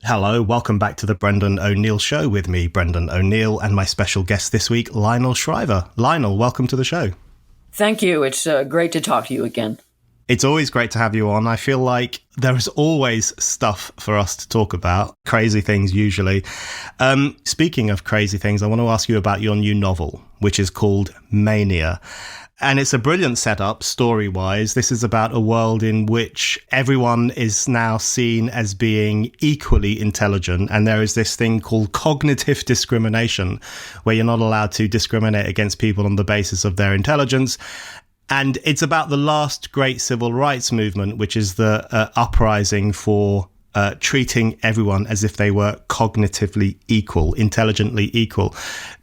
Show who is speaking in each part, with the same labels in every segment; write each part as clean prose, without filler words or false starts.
Speaker 1: Hello, welcome back to the Brendan O'Neill Show with me, Brendan O'Neill, and my special guest this week, Lionel Shriver. Lionel, welcome to the show.
Speaker 2: Thank you. It's great to talk to you again.
Speaker 1: It's always great to have you on. I feel like there is always stuff for us to talk about, crazy things usually. Speaking of crazy things, I want to ask you about your new novel, which is called Mania. And it's a brilliant setup, story-wise. This is about a world in which everyone is now seen as being equally intelligent. And there is this thing called cognitive discrimination, where you're not allowed to discriminate against people on the basis of their intelligence. And it's about the last great civil rights movement, which is the uprising for treating everyone as if they were cognitively equal, intelligently equal.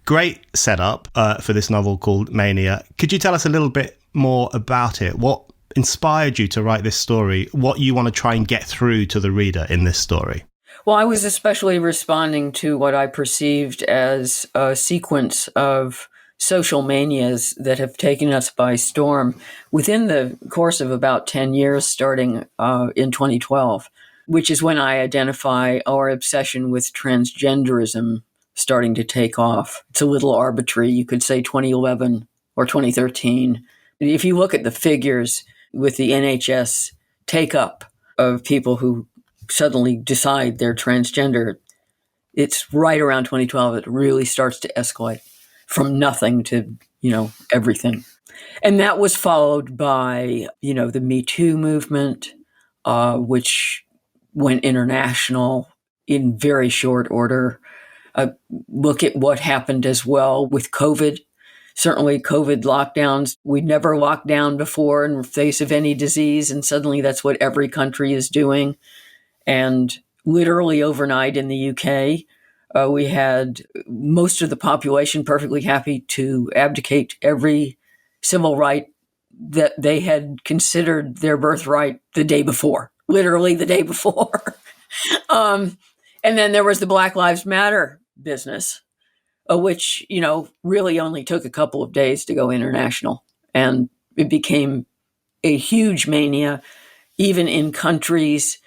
Speaker 1: Great setup for this novel called Mania. Could you tell us a little bit more about it? What inspired you to write this story? What you want to try and get through to the reader in this story?
Speaker 2: Well, I was especially responding to what I perceived as a sequence of social manias that have taken us by storm within the course of about 10 years, starting in 2012, which is when I identify our obsession with transgenderism starting to take off. It's a little arbitrary. You could say 2011 or 2013. If you look at the figures with the NHS take-up of people who suddenly decide they're transgender, it's right around 2012 it really starts to escalate from nothing to, everything. And that was followed by, the MeToo movement, which went international in very short order. Look at what happened as well with COVID. Certainly COVID lockdowns. We'd never locked down before in the face of any disease, and suddenly that's what every country is doing. And literally overnight in the UK, we had most of the population perfectly happy to abdicate every civil right that they had considered their birthright the day before, literally the day before. And then there was the Black Lives Matter business, which, really only took a couple of days to go international. And it became a huge mania, even in countries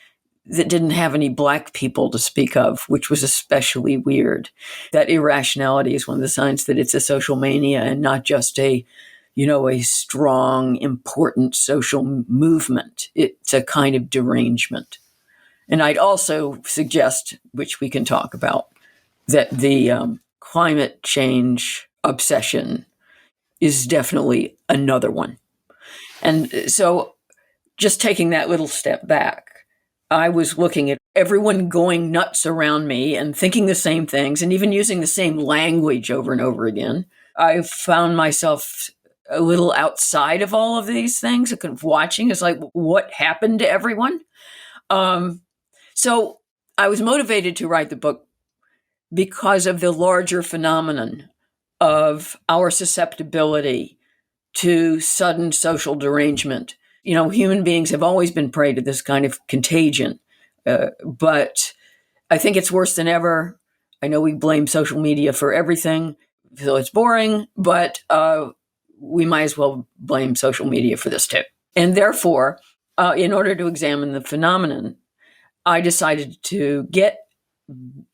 Speaker 2: that didn't have any Black people to speak of, which was especially weird. That irrationality is one of the signs that it's a social mania and not just a strong, important social movement. It's a kind of derangement. And I'd also suggest, which we can talk about, that the climate change obsession is definitely another one. And so just taking that little step back, I was looking at everyone going nuts around me and thinking the same things and even using the same language over and over again. I found myself a little outside of all of these things, kind of watching. It's like, what happened to everyone? So I was motivated to write the book because of the larger phenomenon of our susceptibility to sudden social derangement. Human beings have always been prey to this kind of contagion, but I think it's worse than ever. I know we blame social media for everything, so it's boring, but we might as well blame social media for this too. And therefore, in order to examine the phenomenon, I decided to get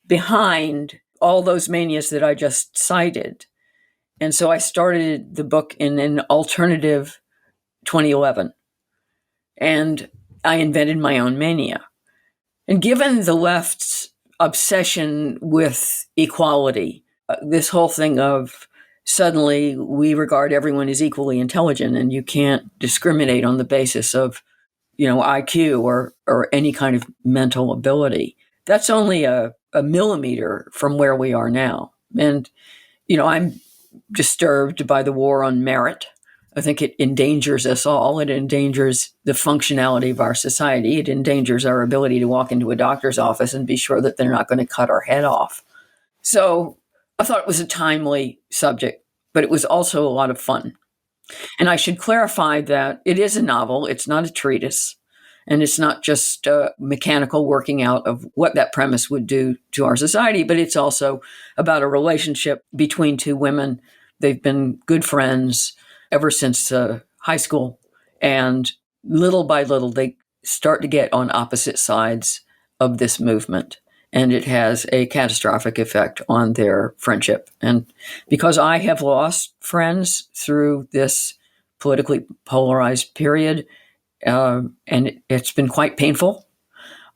Speaker 2: behind all those manias that I just cited. And so I started the book in an alternative 2011. And I invented my own mania. And given the left's obsession with equality, this whole thing of suddenly we regard everyone as equally intelligent and you can't discriminate on the basis of IQ or any kind of mental ability. That's only a millimeter from where we are now. And, I'm disturbed by the war on merit. I think it endangers us all. It endangers the functionality of our society. It endangers our ability to walk into a doctor's office and be sure that they're not going to cut our head off. So I thought it was a timely subject, but it was also a lot of fun. And I should clarify that it is a novel. It's not a treatise. And it's not just a mechanical working out of what that premise would do to our society, but it's also about a relationship between two women. They've been good friends ever since high school. And little by little, they start to get on opposite sides of this movement. and it has a catastrophic effect on their friendship. And because I have lost friends through this politically polarized period, and it's been quite painful,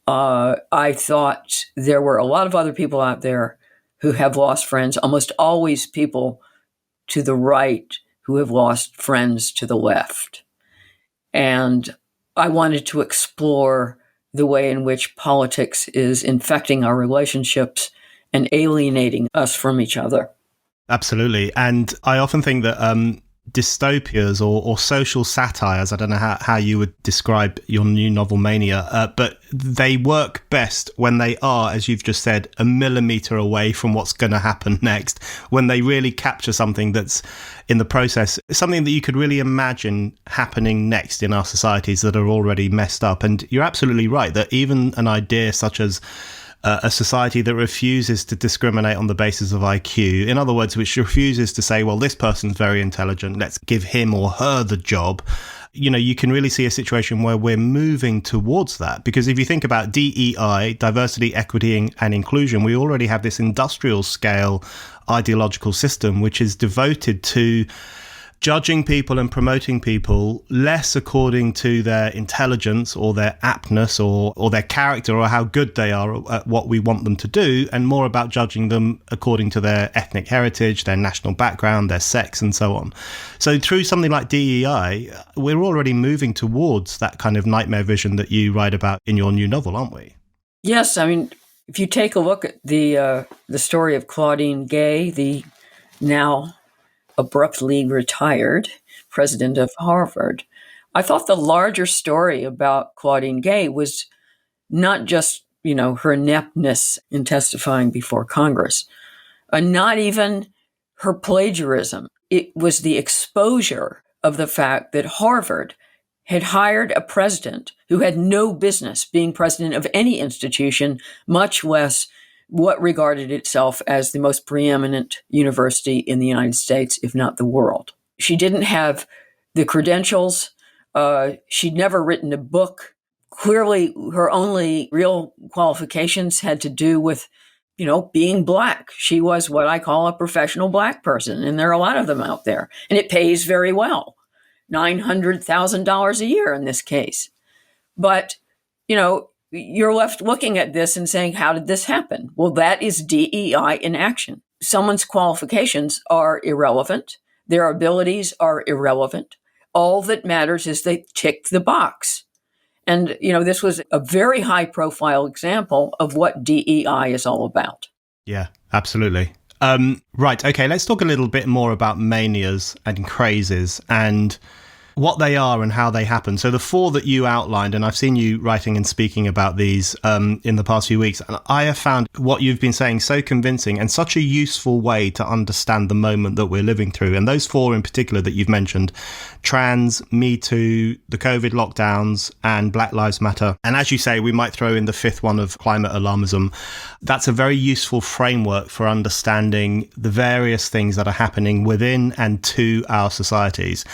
Speaker 2: I thought there were a lot of other people out there who have lost friends, almost always people to the right who have lost friends to the left. And I wanted to explore the way in which politics is infecting our relationships and alienating us from each other.
Speaker 1: Absolutely. And I often think that dystopias or social satires, I don't know how you would describe your new novel Mania, but they work best when they are, as you've just said, a millimetre away from what's going to happen next, when they really capture something that's in the process, something that you could really imagine happening next in our societies that are already messed up. And you're absolutely right that even an idea such as a society that refuses to discriminate on the basis of IQ. In other words, which refuses to say, well, this person's very intelligent, let's give him or her the job. You know, you can really see a situation where we're moving towards that. Because if you think about DEI, diversity, equity, and inclusion, we already have this industrial scale ideological system which is devoted to judging people and promoting people less according to their intelligence or their aptness or their character or how good they are at what we want them to do, and more about judging them according to their ethnic heritage, their national background, their sex, and so on. So through something like DEI, we're already moving towards that kind of nightmare vision that you write about in your new novel, aren't we?
Speaker 2: Yes, I mean, if you take a look at the story of Claudine Gay, the now abruptly retired president of Harvard, I thought the larger story about Claudine Gay was not just, her ineptness in testifying before Congress, not even her plagiarism. It was the exposure of the fact that Harvard had hired a president who had no business being president of any institution, much less what regarded itself as the most preeminent university in the United States, if not the world. She didn't have the credentials. She'd never written a book. Clearly, her only real qualifications had to do with, being Black. She was what I call a professional Black person, and there are a lot of them out there. And it pays very well, $900,000 a year in this case. But, you're left looking at this and saying, how did this happen? Well, that is DEI in action. Someone's qualifications are irrelevant. Their abilities are irrelevant. All that matters is they tick the box. And, this was a very high profile example of what DEI is all about.
Speaker 1: Yeah, absolutely. Right. Okay. Let's talk a little bit more about manias and crazes and what they are and how they happen. So the four that you outlined, and I've seen you writing and speaking about these in the past few weeks, and I have found what you've been saying so convincing and such a useful way to understand the moment that we're living through. And those four in particular that you've mentioned, trans, MeToo, the COVID lockdowns, and Black Lives Matter. And as you say, we might throw in the fifth one of climate alarmism. That's a very useful framework for understanding the various things that are happening within and to our societies.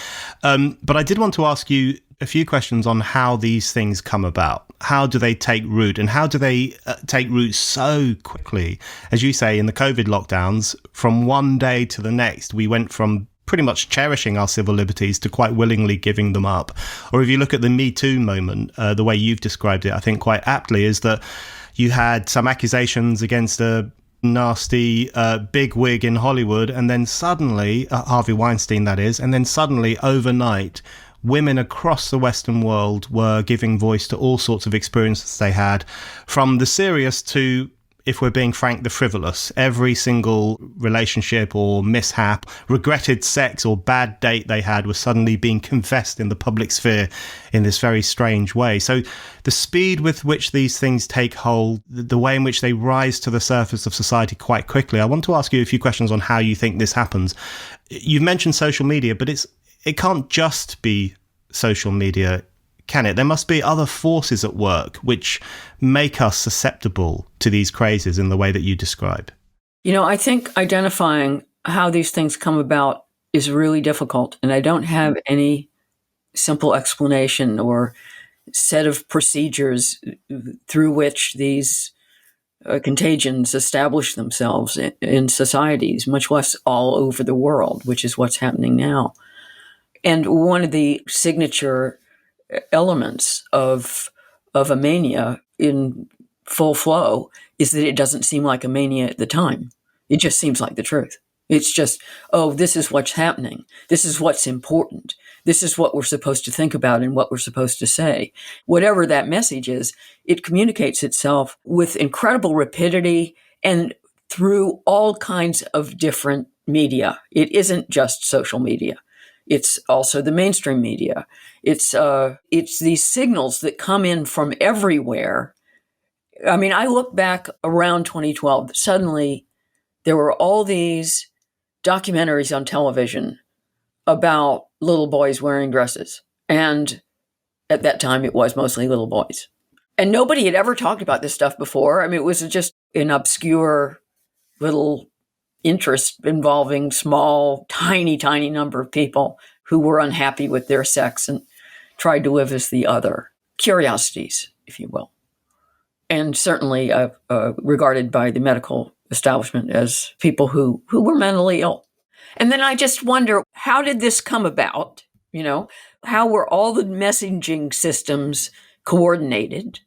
Speaker 1: But I did want to ask you a few questions on how these things come about. How do they take root, and how do they take root so quickly? As you say, in the COVID lockdowns, from one day to the next, we went from pretty much cherishing our civil liberties to quite willingly giving them up. Or if you look at the Me Too moment, the way you've described it, I think quite aptly, is that you had some accusations against a nasty big wig in Hollywood, and then suddenly, Harvey Weinstein that is, and then suddenly overnight, women across the Western world were giving voice to all sorts of experiences they had, from the serious to, if we're being frank, the frivolous. Every single relationship or mishap, regretted sex or bad date they had was suddenly being confessed in the public sphere in this very strange way. So the speed with which these things take hold, the way in which they rise to the surface of society quite quickly, I want to ask you a few questions on how you think this happens. You've mentioned social media, but it can't just be social media, can it? There must be other forces at work which make us susceptible to these crazes in the way that you describe.
Speaker 2: I think identifying how these things come about is really difficult, and I don't have any simple explanation or set of procedures through which these contagions establish themselves in societies, much less all over the world, which is what's happening now. And one of the signature elements of a mania in full flow is that it doesn't seem like a mania at the time. It just seems like the truth. It's just, oh, this is what's happening. This is what's important. This is what we're supposed to think about and what we're supposed to say. Whatever that message is, it communicates itself with incredible rapidity and through all kinds of different media. It isn't just social media. It's also the mainstream media. It's these signals that come in from everywhere. I mean, I look back around 2012, suddenly there were all these documentaries on television about little boys wearing dresses. And at that time, it was mostly little boys. And nobody had ever talked about this stuff before. I mean, it was just an obscure little interest involving small, tiny number of people who were unhappy with their sex and tried to live as the other. Curiosities, if you will. And certainly regarded by the medical establishment as people who were mentally ill. And then I just wonder, how did this come about? You know, how were all the messaging systems coordinated?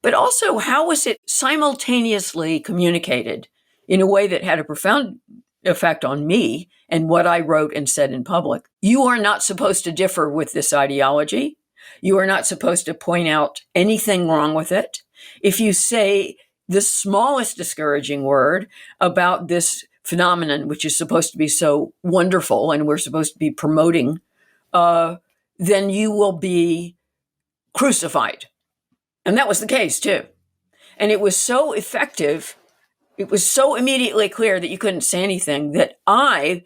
Speaker 2: But also, how was it simultaneously communicated in a way that had a profound effect on me and what I wrote and said in public? You are not supposed to differ with this ideology. You are not supposed to point out anything wrong with it. If you say the smallest discouraging word about this phenomenon, which is supposed to be so wonderful and we're supposed to be promoting, then you will be crucified. And that was the case too. And it was so effective. It was so immediately clear that you couldn't say anything that I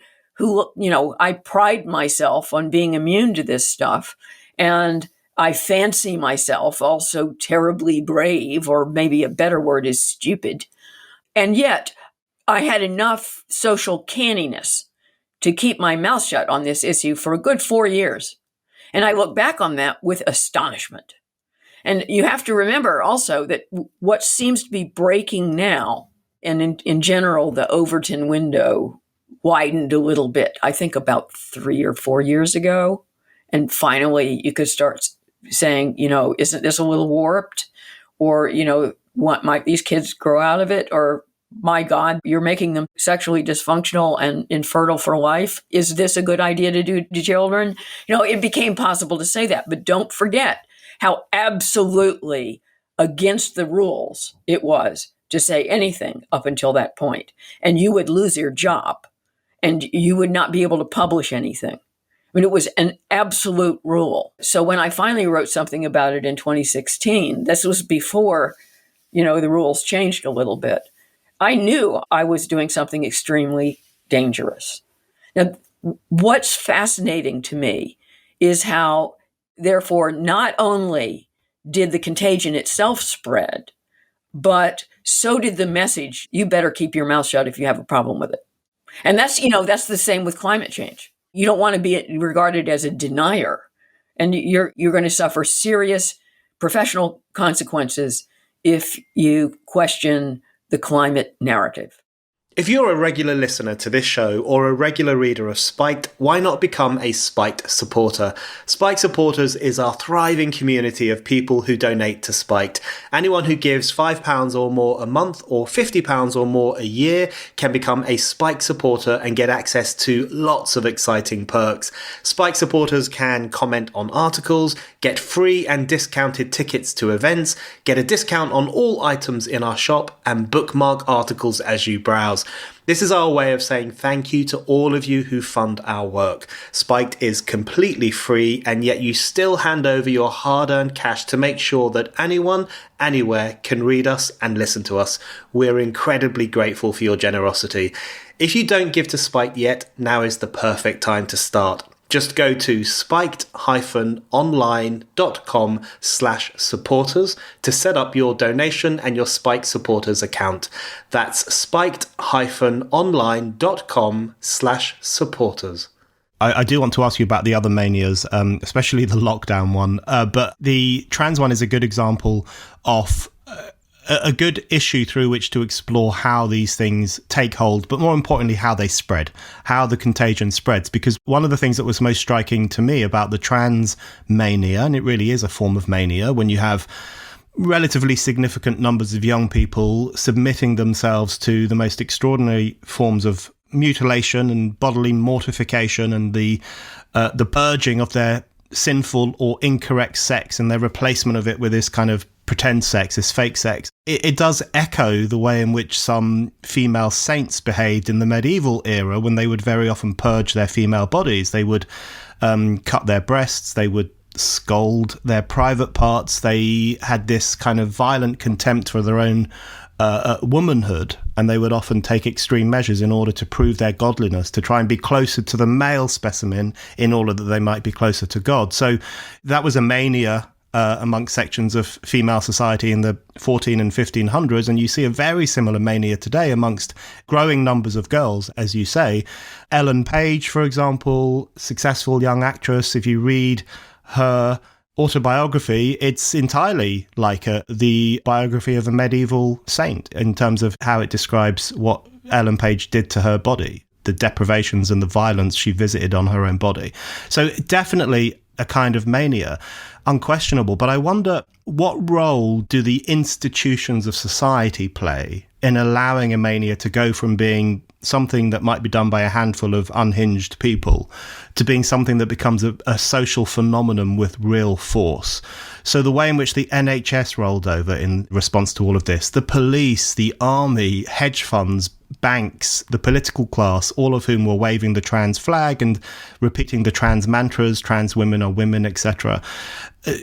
Speaker 2: pride myself on being immune to this stuff. And I fancy myself also terribly brave, or maybe a better word is stupid. And yet I had enough social canniness to keep my mouth shut on this issue for a good 4 years. And I look back on that with astonishment. And you have to remember also that what seems to be breaking now, and in general, the Overton window widened a little bit, I think about 3 or 4 years ago. And finally, you could start saying, isn't this a little warped? Or, what might these kids grow out of it? Or, my God, you're making them sexually dysfunctional and infertile for life. Is this a good idea to do to children? It became possible to say that. But don't forget how absolutely against the rules it was to say anything up until that point. And you would lose your job and you would not be able to publish anything. I mean, it was an absolute rule. So when I finally wrote something about it in 2016, this was before, the rules changed a little bit. I knew I was doing something extremely dangerous. Now, what's fascinating to me is how, therefore, not only did the contagion itself spread, but so did the message, you better keep your mouth shut if you have a problem with it. And that's the same with climate change. You don't want to be regarded as a denier, and you're going to suffer serious professional consequences if you question the climate narrative.
Speaker 1: If you're a regular listener to this show or a regular reader of Spiked, why not become a Spiked supporter? Spiked supporters is our thriving community of people who donate to Spiked. Anyone who gives £5 or more a month or £50 or more a year can become a Spiked supporter and get access to lots of exciting perks. Spiked supporters can comment on articles, get free and discounted tickets to events, get a discount on all items in our shop, and bookmark articles as you browse. This is our way of saying thank you to all of you who fund our work. Spiked is completely free, and yet you still hand over your hard-earned cash to make sure that anyone, anywhere can read us and listen to us. We're incredibly grateful for your generosity. If you don't give to Spiked yet, now is the perfect time to start. Just go to spiked-online.com/supporters to set up your donation and your Spiked supporters account. That's spiked-online.com/supporters. I do want to ask you about the other manias, especially the lockdown one. But the trans one is a good example of a good issue through which to explore how these things take hold, but more importantly, how they spread, how the contagion spreads. Because one of the things that was most striking to me about the trans mania, and it really is a form of mania, when you have relatively significant numbers of young people submitting themselves to the most extraordinary forms of mutilation and bodily mortification and the purging of their sinful or incorrect sex and their replacement of it with this kind of pretend sex, this fake sex. It does echo the way in which some female saints behaved in the medieval era, when they would very often purge their female bodies. They would cut their breasts, they would scold their private parts. They had this kind of violent contempt for their own womanhood, and they would often take extreme measures in order to prove their godliness, to try and be closer to the male specimen in order that they might be closer to God. So that was a mania amongst sections of female society in the 14 and 1500s, and you see a very similar mania today amongst growing numbers of girls, as you say. Ellen Page, for example, successful young actress, if you read her autobiography, it's entirely like the biography of a medieval saint in terms of how it describes what Ellen Page did to her body, the deprivations and the violence she visited on her own body. So definitely a kind of mania, unquestionable. But I wonder, what role do the institutions of society play in allowing a mania to go from being something that might be done by a handful of unhinged people to being something that becomes a social phenomenon with real force? So the way in which the NHS rolled over in response to all of this, the police, the army, hedge funds, banks, the political class, all of whom were waving the trans flag and repeating the trans mantras, trans women are women, etc.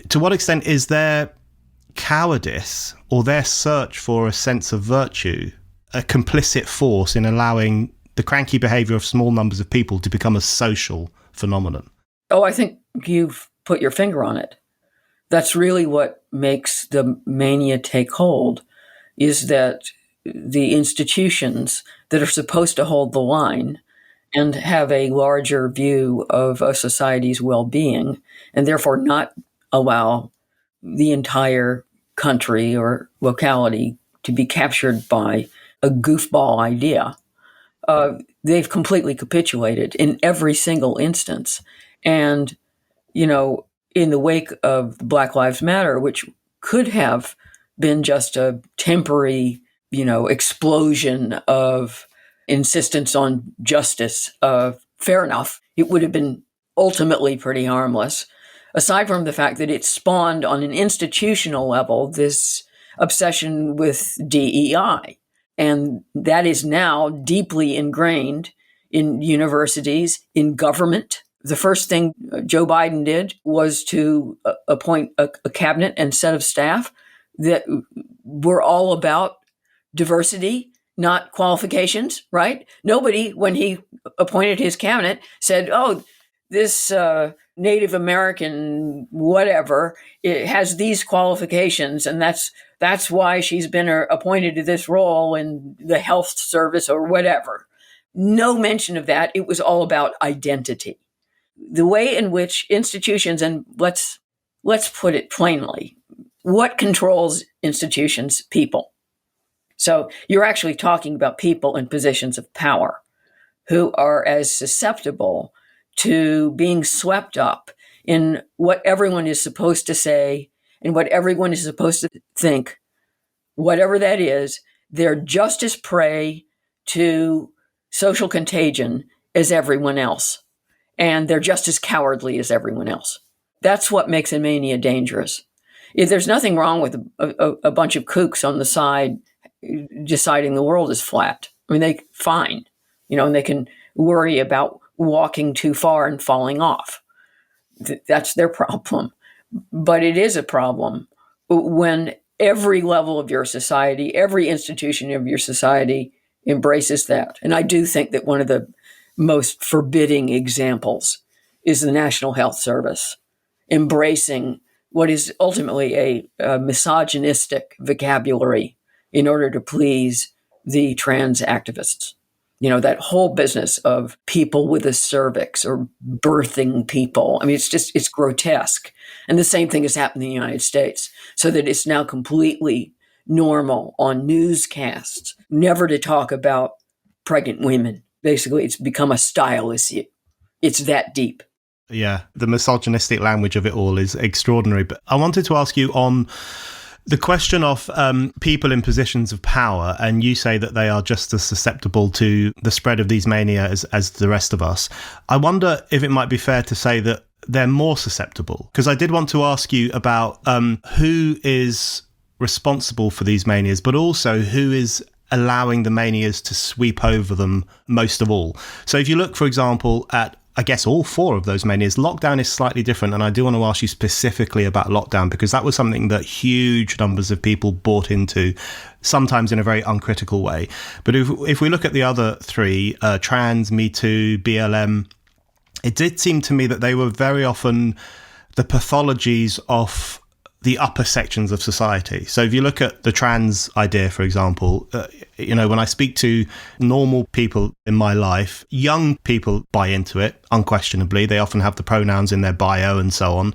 Speaker 1: To what extent is their cowardice or their search for a sense of virtue a complicit force in allowing the cranky behaviour of small numbers of people to become a social phenomenon?
Speaker 2: Oh, I think you've put your finger on it. That's really what makes the mania take hold, is that the institutions that are supposed to hold the line and have a larger view of a society's well-being, and therefore not allow the entire country or locality to be captured by a goofball idea. They've completely capitulated in every single instance. And, in the wake of Black Lives Matter, which could have been just a temporary, explosion of insistence on justice, fair enough, it would have been ultimately pretty harmless, aside from the fact that it spawned on an institutional level this obsession with DEI. And that is now deeply ingrained in universities, in government. The first thing Joe Biden did was to appoint a cabinet and set of staff that were all about diversity, not qualifications, right? Nobody, when he appointed his cabinet, said, oh, this Native American whatever, it has these qualifications, and that's why she's been appointed to this role in the health service or whatever. No mention of that. It was all about identity. The way in which institutions, and let's put it plainly, what controls institutions? People. So you're actually talking about people in positions of power who are as susceptible to being swept up in what everyone is supposed to say and what everyone is supposed to think, whatever that is. They're just as prey to social contagion as everyone else. And they're just as cowardly as everyone else. That's what makes a mania dangerous. If there's nothing wrong with a bunch of kooks on the side deciding the world is flat. I mean, fine, and they can worry about walking too far and falling off. That's their problem. But it is a problem when every level of your society, every institution of your society embraces that. And I do think that one of the most forbidding examples is the National Health Service embracing what is ultimately a misogynistic vocabulary in order to please the trans activists. That whole business of people with a cervix or birthing people. I mean, it's grotesque. And the same thing has happened in the United States, so that it's now completely normal on newscasts never to talk about pregnant women. Basically, it's become a style issue. It's that deep.
Speaker 1: Yeah, the misogynistic language of it all is extraordinary. But I wanted to ask you on the question of people in positions of power, and you say that they are just as susceptible to the spread of these mania as the rest of us. I wonder if it might be fair to say that they're more susceptible, because I did want to ask you about who is responsible for these manias, but also who is allowing the manias to sweep over them most of all. So if you look, for example, at I guess all four of those manias, lockdown is slightly different. And I do want to ask you specifically about lockdown, because that was something that huge numbers of people bought into, sometimes in a very uncritical way. But if we look at the other three, trans, MeToo, BLM, it did seem to me that they were very often the pathologies of the upper sections of society. So if you look at the trans idea, for example, when I speak to normal people in my life, young people buy into it, unquestionably. They often have the pronouns in their bio and so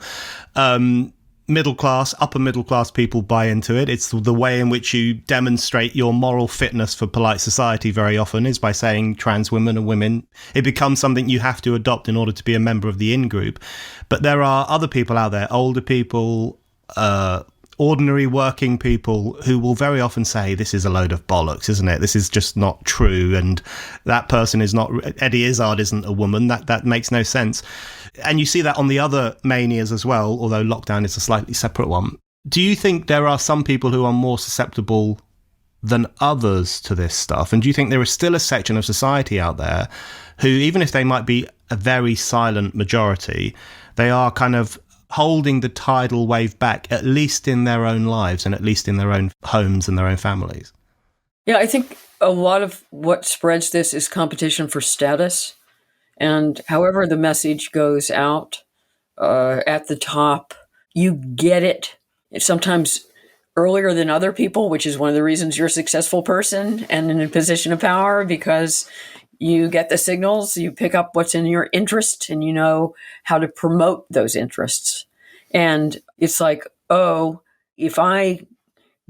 Speaker 1: on. Middle class, upper middle class people buy into it. It's the way in which you demonstrate your moral fitness for polite society very often is by saying trans women are women. It becomes something you have to adopt in order to be a member of the in-group. But there are other people out there, older people, ordinary working people, who will very often say, this is a load of bollocks, isn't it? This is just not true. And that person is not, Eddie Izzard isn't a woman. That makes no sense. And you see that on the other manias as well, although lockdown is a slightly separate one. Do you think there are some people who are more susceptible than others to this stuff? And do you think there is still a section of society out there who, even if they might be a very silent majority, they are kind of holding the tidal wave back, at least in their own lives and at least in their own homes and their own families?
Speaker 2: Yeah, I think a lot of what spreads this is competition for status. And however the message goes out at the top, you get it sometimes earlier than other people, which is one of the reasons you're a successful person and in a position of power, because you get the signals, you pick up what's in your interest, and you know how to promote those interests. And it's like, oh, if I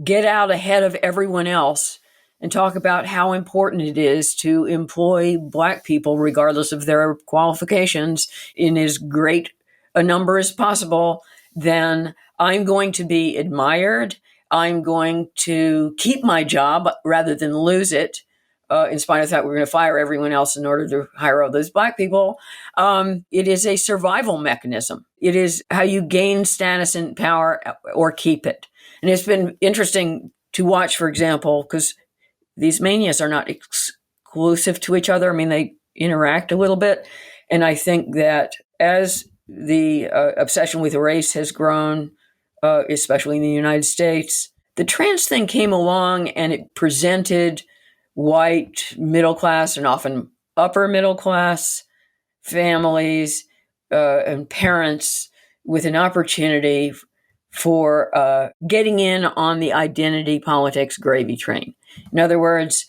Speaker 2: get out ahead of everyone else and talk about how important it is to employ Black people, regardless of their qualifications, in as great a number as possible, then I'm going to be admired. I'm going to keep my job rather than lose it. In spite of the fact we're going to fire everyone else in order to hire all those Black people. It is a survival mechanism. It is how you gain status and power or keep it. And it's been interesting to watch, for example, because these manias are not exclusive to each other. I mean, they interact a little bit. And I think that as the obsession with race has grown, especially in the United States, the trans thing came along and it presented white, middle class, and often upper middle class families and parents with an opportunity for getting in on the identity politics gravy train. In other words,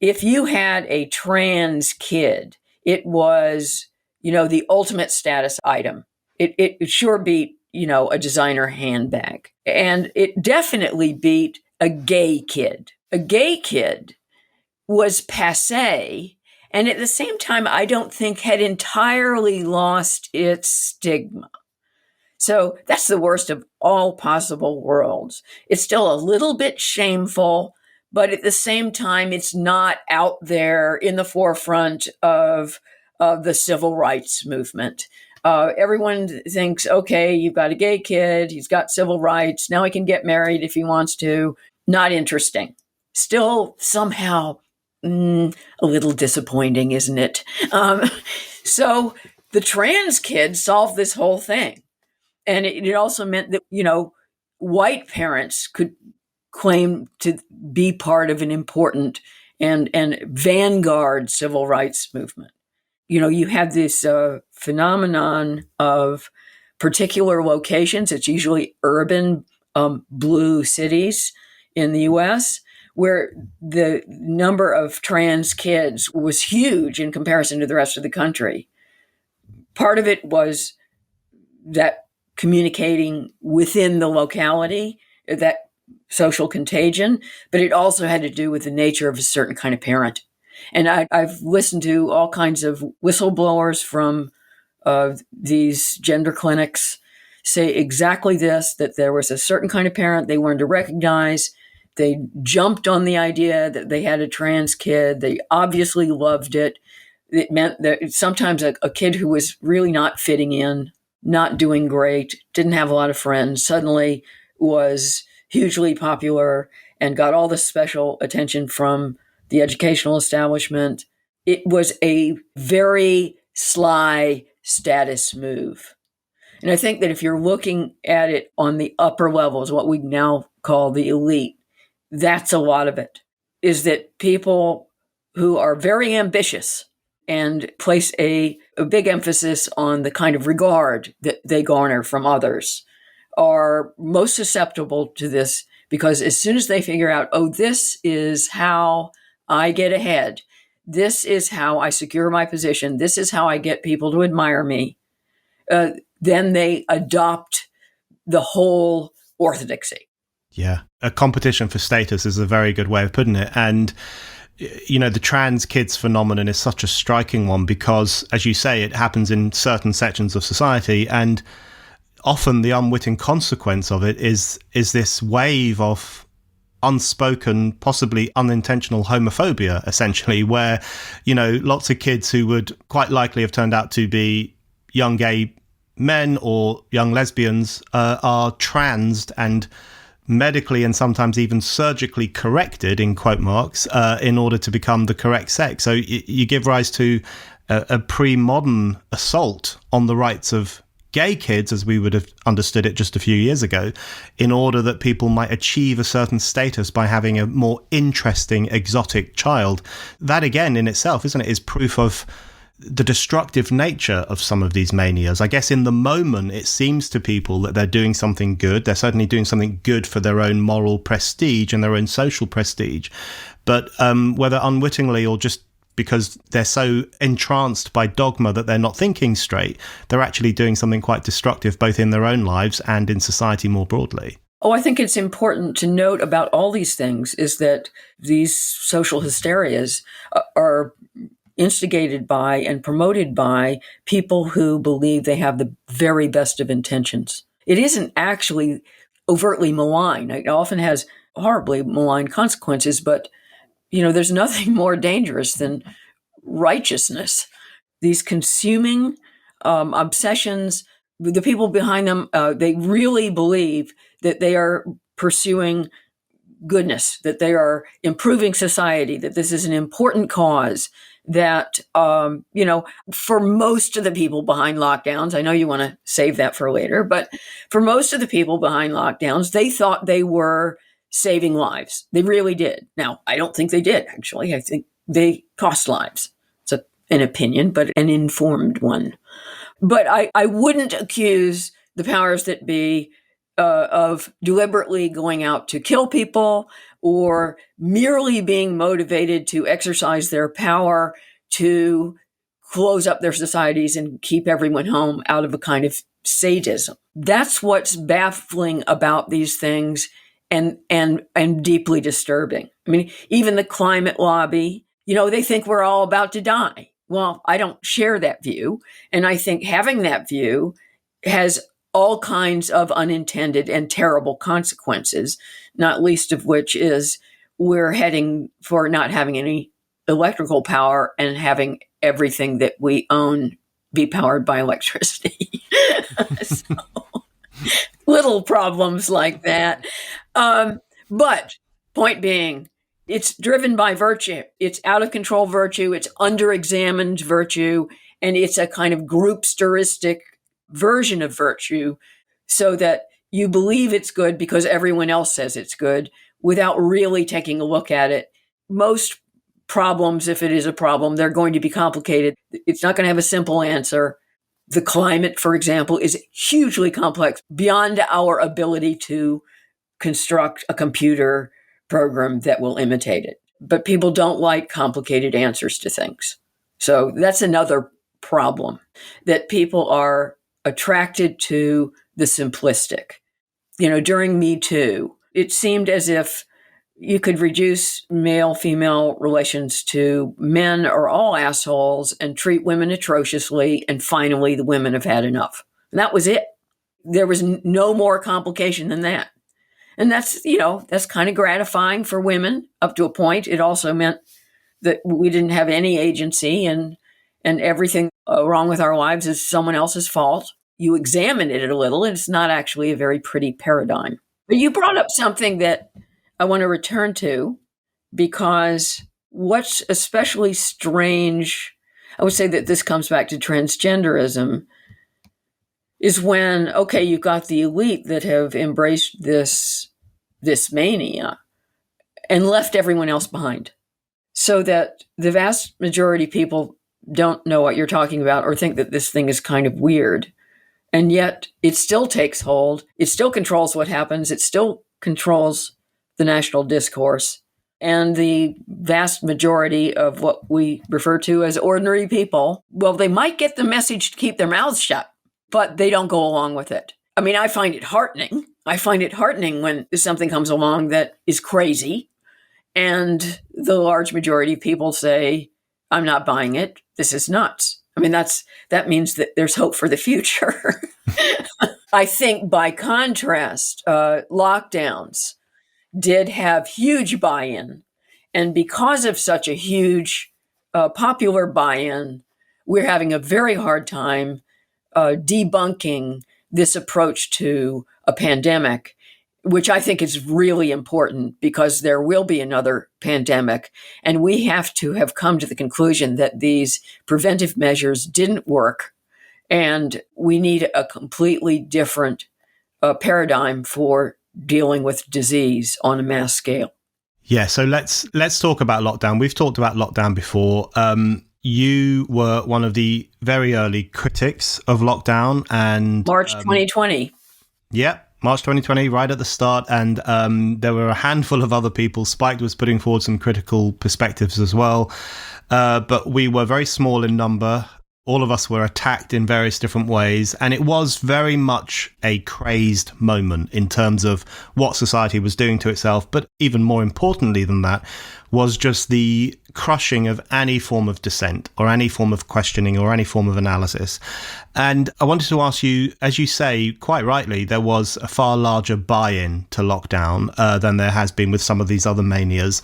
Speaker 2: if you had a trans kid, it was, the ultimate status item. It sure beat, a designer handbag. And it definitely beat a gay kid. A gay kid was passé, and at the same time, I don't think had entirely lost its stigma. So that's the worst of all possible worlds. It's still a little bit shameful, but at the same time, it's not out there in the forefront of the civil rights movement. Everyone thinks, okay, you've got a gay kid, he's got civil rights, now he can get married if he wants to. Not interesting. Still somehow a little disappointing, isn't it? So the trans kid solved this whole thing. And it also meant that, white parents could claim to be part of an important and vanguard civil rights movement. You have this phenomenon of particular locations. It's usually urban blue cities in the U.S., where the number of trans kids was huge in comparison to the rest of the country. Part of it was that communicating within the locality, that social contagion, but it also had to do with the nature of a certain kind of parent. And I've listened to all kinds of whistleblowers from these gender clinics say exactly this, that there was a certain kind of parent they wanted to recognize. They jumped on the idea that they had a trans kid. They obviously loved it. It meant that sometimes a kid who was really not fitting in, not doing great, didn't have a lot of friends, suddenly was hugely popular and got all the special attention from the educational establishment. It was a very sly status move. And I think that if you're looking at it on the upper levels, what we now call the elite, that's a lot of it, is that people who are very ambitious and place a big emphasis on the kind of regard that they garner from others are most susceptible to this, because as soon as they figure out, oh, this is how I get ahead, this is how I secure my position, this is how I get people to admire me, then they adopt the whole orthodoxy.
Speaker 1: Yeah. A competition for status is a very good way of putting it. And, you know, the trans kids phenomenon is such a striking one because, as you say, it happens in certain sections of society. And often the unwitting consequence of it is this wave of unspoken, possibly unintentional homophobia, essentially, where, you know, lots of kids who would quite likely have turned out to be young gay men or young lesbians are transed and medically and sometimes even surgically corrected, in quote marks, in order to become the correct sex. So you give rise to a pre-modern assault on the rights of gay kids, as we would have understood it just a few years ago, in order that people might achieve a certain status by having a more interesting, exotic child. That, again, in itself, isn't it, is proof of the destructive nature of some of these manias. I guess in the moment, it seems to people that they're doing something good. They're certainly doing something good for their own moral prestige and their own social prestige. But whether unwittingly or just because they're so entranced by dogma that they're not thinking straight, they're actually doing something quite destructive, both in their own lives and in society more broadly.
Speaker 2: Oh, I think it's important to note about all these things is that these social hysterias are instigated by and promoted by people who believe they have the very best of intentions. It isn't actually overtly malign. It often has horribly malign consequences, but, you know, there's nothing more dangerous than righteousness. These consuming obsessions, the people behind them, they really believe that they are pursuing goodness, that they are improving society, that this is an important cause, that, you know, for most of the people behind lockdowns, I know you want to save that for later, but for most of the people behind lockdowns, they thought they were saving lives. They really did. Now, I don't think they did, actually. I think they cost lives. It's an opinion, but an informed one. But I wouldn't accuse the powers that be of deliberately going out to kill people or merely being motivated to exercise their power to close up their societies and keep everyone home out of a kind of sadism. That's what's baffling about these things and deeply disturbing. I mean, even the climate lobby, you know, they think we're all about to die. Well, I don't share that view. And I think having that view has all kinds of unintended and terrible consequences, not least of which is we're heading for not having any electrical power and having everything that we own be powered by electricity. So, little problems like that. But point being, it's driven by virtue. It's out of control virtue. It's under-examined virtue. And it's a kind of groupsteristic version of virtue so that you believe it's good because everyone else says it's good without really taking a look at it. Most problems, if it is a problem, they're going to be complicated. It's not going to have a simple answer. The climate, for example, is hugely complex beyond our ability to construct a computer program that will imitate it. But people don't like complicated answers to things. So that's another problem, that people are attracted to the simplistic. You know, during MeToo, it seemed as if you could reduce male-female relations to men are all assholes and treat women atrociously, and finally the women have had enough. And that was it. There was no more complication than that. And that's, that's kind of gratifying for women up to a point. It also meant that we didn't have any agency, and everything wrong with our lives is someone else's fault. You examine it a little, and it's not actually a very pretty paradigm. But you brought up something that I want to return to, because what's especially strange, I would say that this comes back to transgenderism, is when, okay, you've got the elite that have embraced this mania and left everyone else behind. So that the vast majority of people don't know what you're talking about or think that this thing is kind of weird. And yet it still takes hold. It still controls what happens. It still controls the national discourse. And the vast majority of what we refer to as ordinary people, well, they might get the message to keep their mouths shut, but they don't go along with it. I mean, I find it heartening. I find it heartening when something comes along that is crazy, and the large majority of people say, I'm not buying it. This is nuts. I mean, that means that there's hope for the future. I think by contrast, lockdowns did have huge buy-in. And because of such a huge popular buy-in, we're having a very hard time debunking this approach to a pandemic, which I think is really important, because there will be another pandemic. And we have to have come to the conclusion that these preventive measures didn't work. And we need a completely different paradigm for dealing with disease on a mass scale.
Speaker 1: Yeah, so let's talk about lockdown. We've talked about lockdown before. You were one of the very early critics of lockdown, and
Speaker 2: March 2020.
Speaker 1: Yeah, March 2020, right at the start. And there were a handful of other people. Spike was putting forward some critical perspectives as well. But we were very small in number. All of us were attacked in various different ways. And it was very much a crazed moment in terms of what society was doing to itself. But even more importantly than that was just the crushing of any form of dissent or any form of questioning or any form of analysis. And I wanted to ask you, as you say, quite rightly, there was a far larger buy-in to lockdown than there has been with some of these other manias.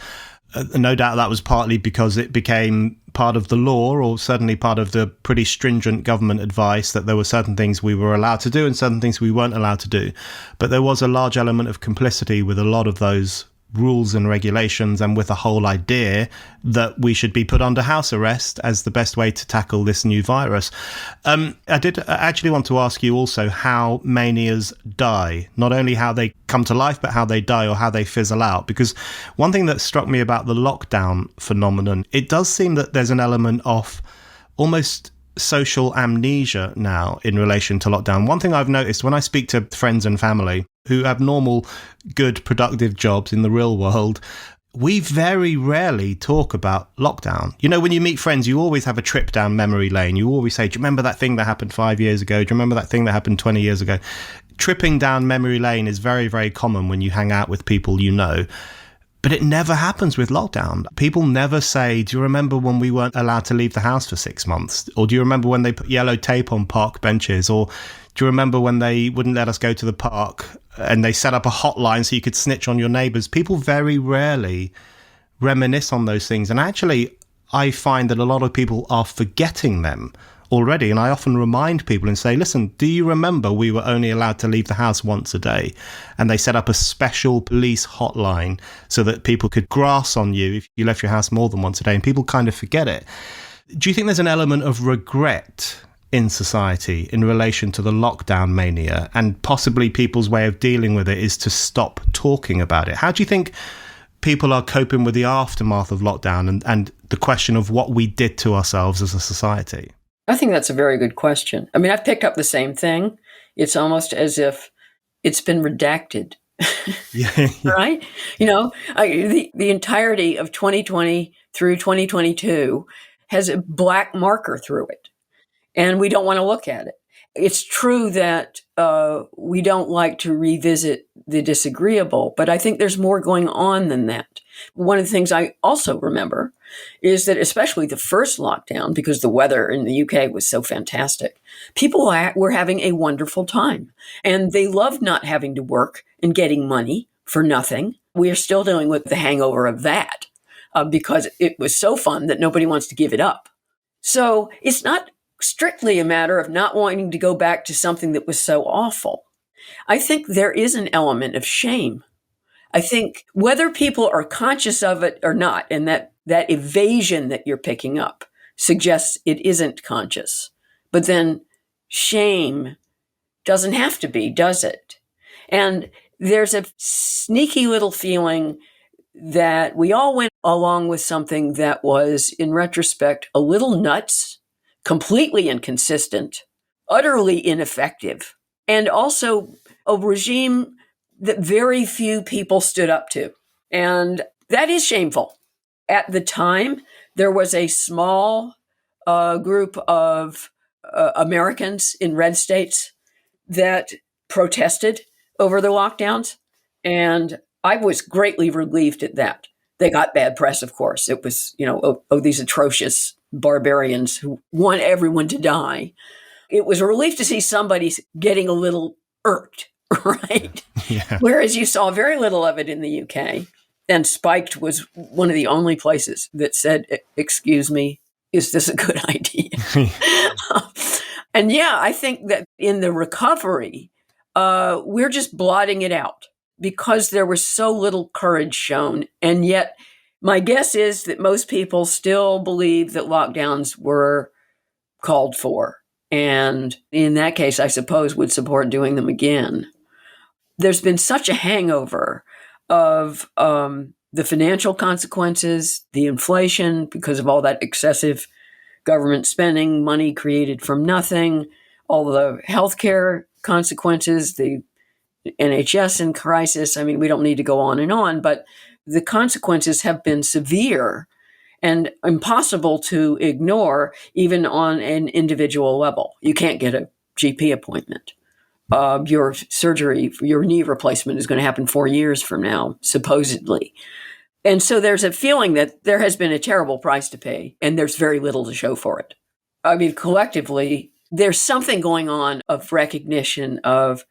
Speaker 1: No doubt that was partly because it became part of the law, or certainly part of the pretty stringent government advice, that there were certain things we were allowed to do and certain things we weren't allowed to do. But there was a large element of complicity with a lot of those rules and regulations, and with the whole idea that we should be put under house arrest as the best way to tackle this new virus. I did actually want to ask you also how manias die, not only how they come to life, but how they die or how they fizzle out. Because one thing that struck me about the lockdown phenomenon, it does seem that there's an element of almost social amnesia now in relation to lockdown. One thing I've noticed when I speak to friends and family who have normal, good, productive jobs in the real world, we very rarely talk about lockdown. You know, when you meet friends, you always have a trip down memory lane. You always say, do you remember that thing that happened 5 years ago? Do you remember that thing that happened 20 years ago? Tripping down memory lane is very, very common when you hang out with people you know. But it never happens with lockdown. People never say, do you remember when we weren't allowed to leave the house for 6 months? Or do you remember when they put yellow tape on park benches? Or do you remember when they wouldn't let us go to the park and they set up a hotline so you could snitch on your neighbours? People very rarely reminisce on those things. And actually, I find that a lot of people are forgetting them already. And I often remind people and say, listen, do you remember we were only allowed to leave the house once a day? And they set up a special police hotline so that people could grass on you if you left your house more than once a day. And people kind of forget it. Do you think there's an element of regret in society in relation to the lockdown mania, and possibly people's way of dealing with it is to stop talking about it? How do you think people are coping with the aftermath of lockdown and the question of what we did to ourselves as a society?
Speaker 2: I think that's a very good question. I mean, I've picked up the same thing. It's almost as if it's been redacted.
Speaker 1: Yeah.
Speaker 2: Right? You know, the entirety of 2020 through 2022 has a black marker through it. And we don't want to look at it. It's true that we don't like to revisit the disagreeable, but I think there's more going on than that. One of the things I also remember is that, especially the first lockdown, because the weather in the UK was so fantastic, people were having a wonderful time, and they loved not having to work and getting money for nothing. We are still dealing with the hangover of that because it was so fun that nobody wants to give it up. So it's not strictly a matter of not wanting to go back to something that was so awful. I think there is an element of shame. I think whether people are conscious of it or not, and that evasion that you're picking up suggests it isn't conscious. But then shame doesn't have to be, does it? And there's a sneaky little feeling that we all went along with something that was, in retrospect, a little nuts, completely inconsistent, utterly ineffective, and also a regime that very few people stood up to. And that is shameful. At the time, there was a small group of Americans in red states that protested over the lockdowns. And I was greatly relieved at that. They got bad press, of course. It was, these atrocious barbarians who want everyone to die. It was a relief to see somebody getting a little irked, right?
Speaker 1: Yeah.
Speaker 2: Whereas you saw very little of it in the UK. And Spiked was one of the only places that said, excuse me, is this a good idea? And yeah, I think that in the recovery, we're just blotting it out because there was so little courage shown. And yet, my guess is that most people still believe that lockdowns were called for. And in that case, I suppose would support doing them again. There's been such a hangover of the financial consequences, the inflation, because of all that excessive government spending, money created from nothing, all the healthcare consequences, the NHS in crisis. I mean, we don't need to go on, but the consequences have been severe and impossible to ignore, even on an individual level. You can't get a GP appointment. Your surgery, your knee replacement is going to happen 4 years from now, supposedly. And so there's a feeling that there has been a terrible price to pay, and there's very little to show for it. I mean, collectively, there's something going on of recognition of,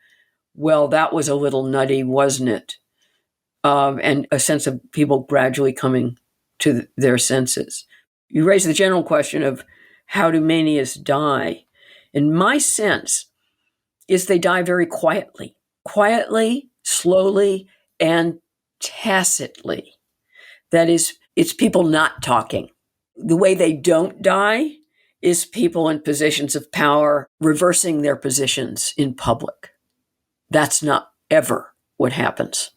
Speaker 2: well, that was a little nutty, wasn't it? And a sense of people gradually coming to their senses. You raise the general question of how do manias die? And my sense is they die very quietly, slowly, and tacitly. That is, it's people not talking. The way they don't die is people in positions of power reversing their positions in public. That's not ever what happens.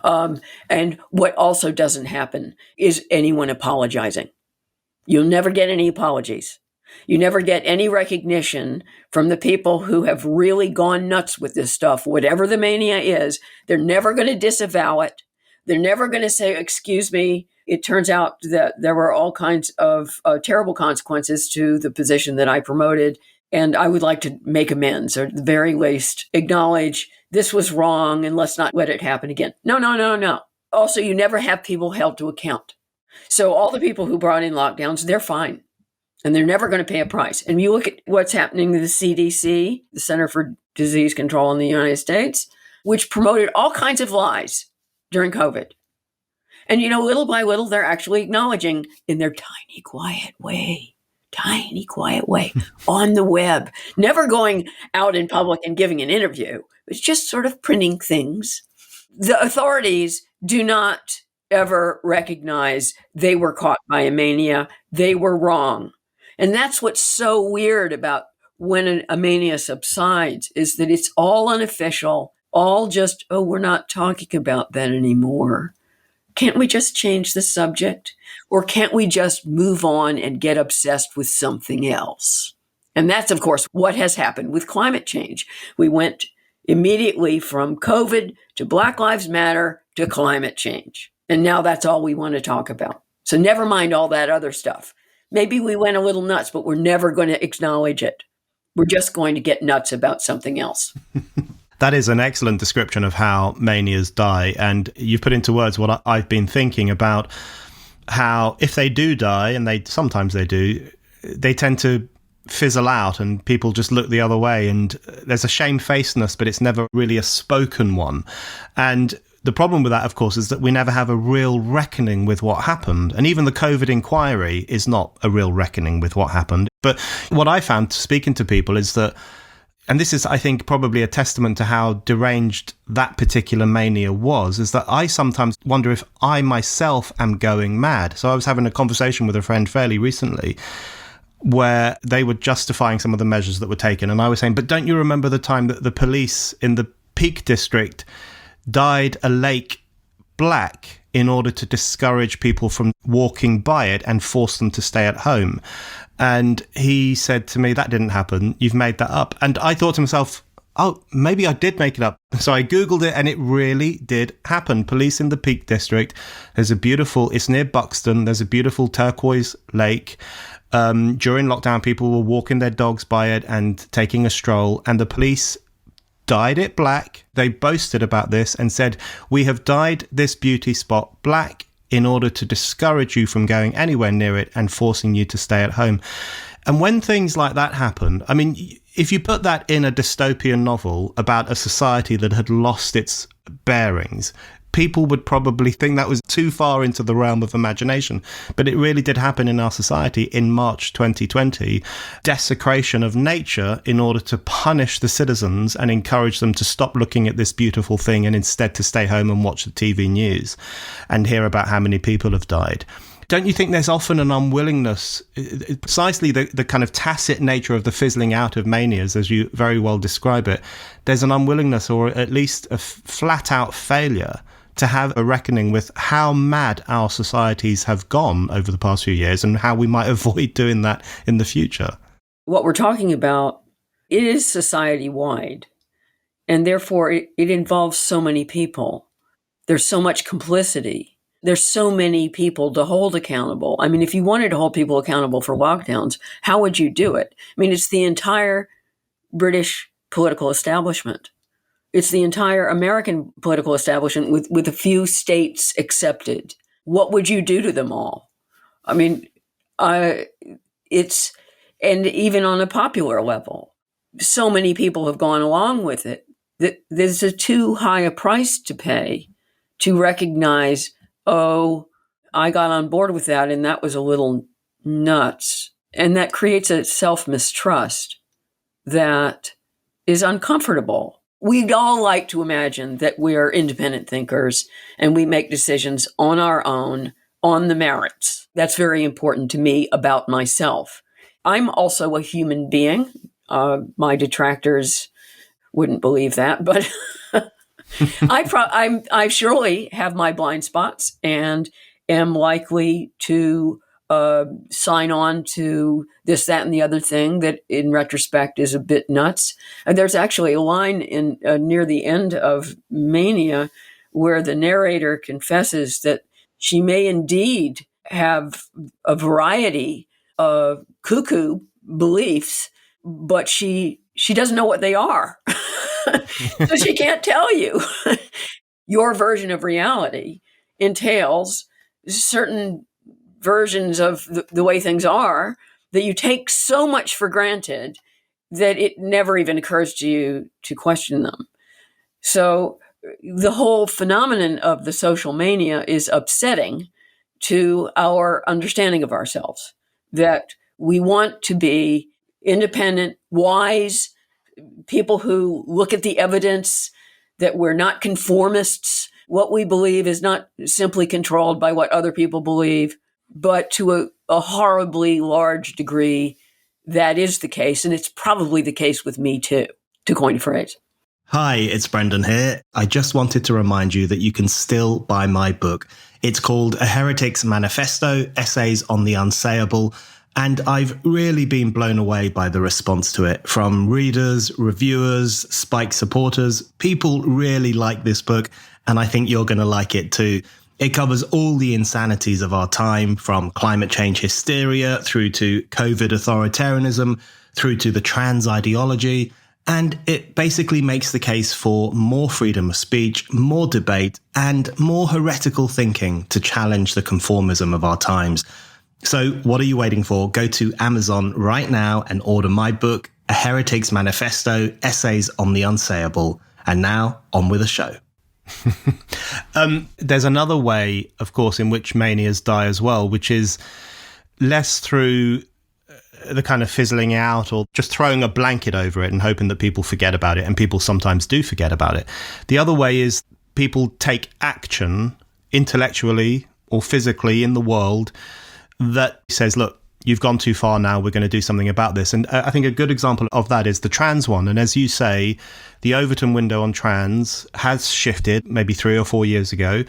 Speaker 2: And what also doesn't happen is anyone apologizing. You'll never get any apologies. You never get any recognition from the people who have really gone nuts with this stuff, whatever the mania is. They're never going to disavow it. They're never going to say, excuse me, it turns out that there were all kinds of terrible consequences to the position that I promoted, and I would like to make amends, or at the very least acknowledge this was wrong and let's not let it happen again. No. Also, you never have people held to account. So all the people who brought in lockdowns, they're fine. And they're never going to pay a price. And you look at what's happening to the CDC, the Center for Disease Control in the United States, which promoted all kinds of lies during COVID. And, little by little, they're actually acknowledging in their tiny, quiet way, on the web, never going out in public and giving an interview. It's just sort of printing things. The authorities do not ever recognize they were caught by a mania. They were wrong. And that's what's so weird about when a mania subsides, is that it's all unofficial, all just, we're not talking about that anymore. Can't we just change the subject? Or can't we just move on and get obsessed with something else? And that's, of course, what has happened with climate change. We went immediately from COVID to Black Lives Matter to climate change. And now that's all we want to talk about. So never mind all that other stuff. Maybe we went a little nuts, but we're never going to acknowledge it. We're just going to get nuts about something else.
Speaker 1: That is an excellent description of how manias die. And you've put into words what I've been thinking about, how if they do die, and sometimes they do, they tend to fizzle out and people just look the other way. And there's a shamefacedness, but it's never really a spoken one. And the problem with that, of course, is that we never have a real reckoning with what happened. And even the COVID inquiry is not a real reckoning with what happened. But what I found speaking to people is that, and this is, I think, probably a testament to how deranged that particular mania was, is that I sometimes wonder if I myself am going mad. So I was having a conversation with a friend fairly recently where they were justifying some of the measures that were taken. And I was saying, but don't you remember the time that the police in the Peak District dyed a lake black in order to discourage people from walking by it and force them to stay at home? And he said to me, that didn't happen. You've made that up. And I thought to myself, oh, maybe I did make it up. So I Googled it and it really did happen. Police in the Peak District. It's near Buxton. There's a beautiful turquoise lake. During lockdown, people were walking their dogs by it and taking a stroll. And the police dyed it black. They boasted about this and said, we have dyed this beauty spot black in order to discourage you from going anywhere near it and forcing you to stay at home. And when things like that happen, I mean, if you put that in a dystopian novel about a society that had lost its bearings, people would probably think that was too far into the realm of imagination. But it really did happen in our society in March 2020. Desecration of nature in order to punish the citizens and encourage them to stop looking at this beautiful thing and instead to stay home and watch the TV news and hear about how many people have died. Don't you think there's often an unwillingness, precisely the kind of tacit nature of the fizzling out of manias, as you very well describe it, there's an unwillingness or at least a flat-out failure to have a reckoning with how mad our societies have gone over the past few years and how we might avoid doing that in the future?
Speaker 2: What we're talking about, it is society-wide, and therefore it involves so many people. There's so much complicity. There's so many people to hold accountable. I mean, if you wanted to hold people accountable for lockdowns, how would you do it? I mean, it's the entire British political establishment. It's the entire American political establishment with a few states accepted. What would you do to them all? I mean, and even on a popular level, so many people have gone along with it that there's too high a price to pay to recognize, oh, I got on board with that and that was a little nuts. And that creates a self-mistrust that is uncomfortable. We'd all like to imagine that we're independent thinkers and we make decisions on our own, on the merits. That's very important to me about myself. I'm also a human being. My detractors wouldn't believe that, but I surely have my blind spots and am likely to sign on to this, that, and the other thing that in retrospect is a bit nuts. And there's actually a line in near the end of Mania where the narrator confesses that she may indeed have a variety of cuckoo beliefs, but she doesn't know what they are. So she can't tell you. Your version of reality entails certain versions of the way things are that you take so much for granted that it never even occurs to you to question them. So the whole phenomenon of the social mania is upsetting to our understanding of ourselves, that we want to be independent, wise people who look at the evidence, that we're not conformists. What we believe is not simply controlled by what other people believe, but to a horribly large degree, that is the case. And it's probably the case with me too, to coin a phrase.
Speaker 1: Hi, it's Brendan here. I just wanted to remind you that you can still buy my book. It's called A Heretic's Manifesto, Essays on the Unsayable. And I've really been blown away by the response to it from readers, reviewers, Spike supporters. People really like this book, and I think you're going to like it too. It covers all the insanities of our time, from climate change hysteria through to COVID authoritarianism, through to the trans ideology. And it basically makes the case for more freedom of speech, more debate, and more heretical thinking to challenge the conformism of our times. So what are you waiting for? Go to Amazon right now and order my book, A Heretic's Manifesto, Essays on the Unsayable. And now, on with the show. There's another way, of course, in which manias die as well, which is less through the kind of fizzling out or just throwing a blanket over it and hoping that people forget about it. And people sometimes do forget about it. The other way is people take action intellectually or physically in the world that says, look, you've gone too far now, we're going to do something about this. And I think a good example of that is the trans one. And as you say, the Overton window on trans has shifted maybe 3 or 4 years ago.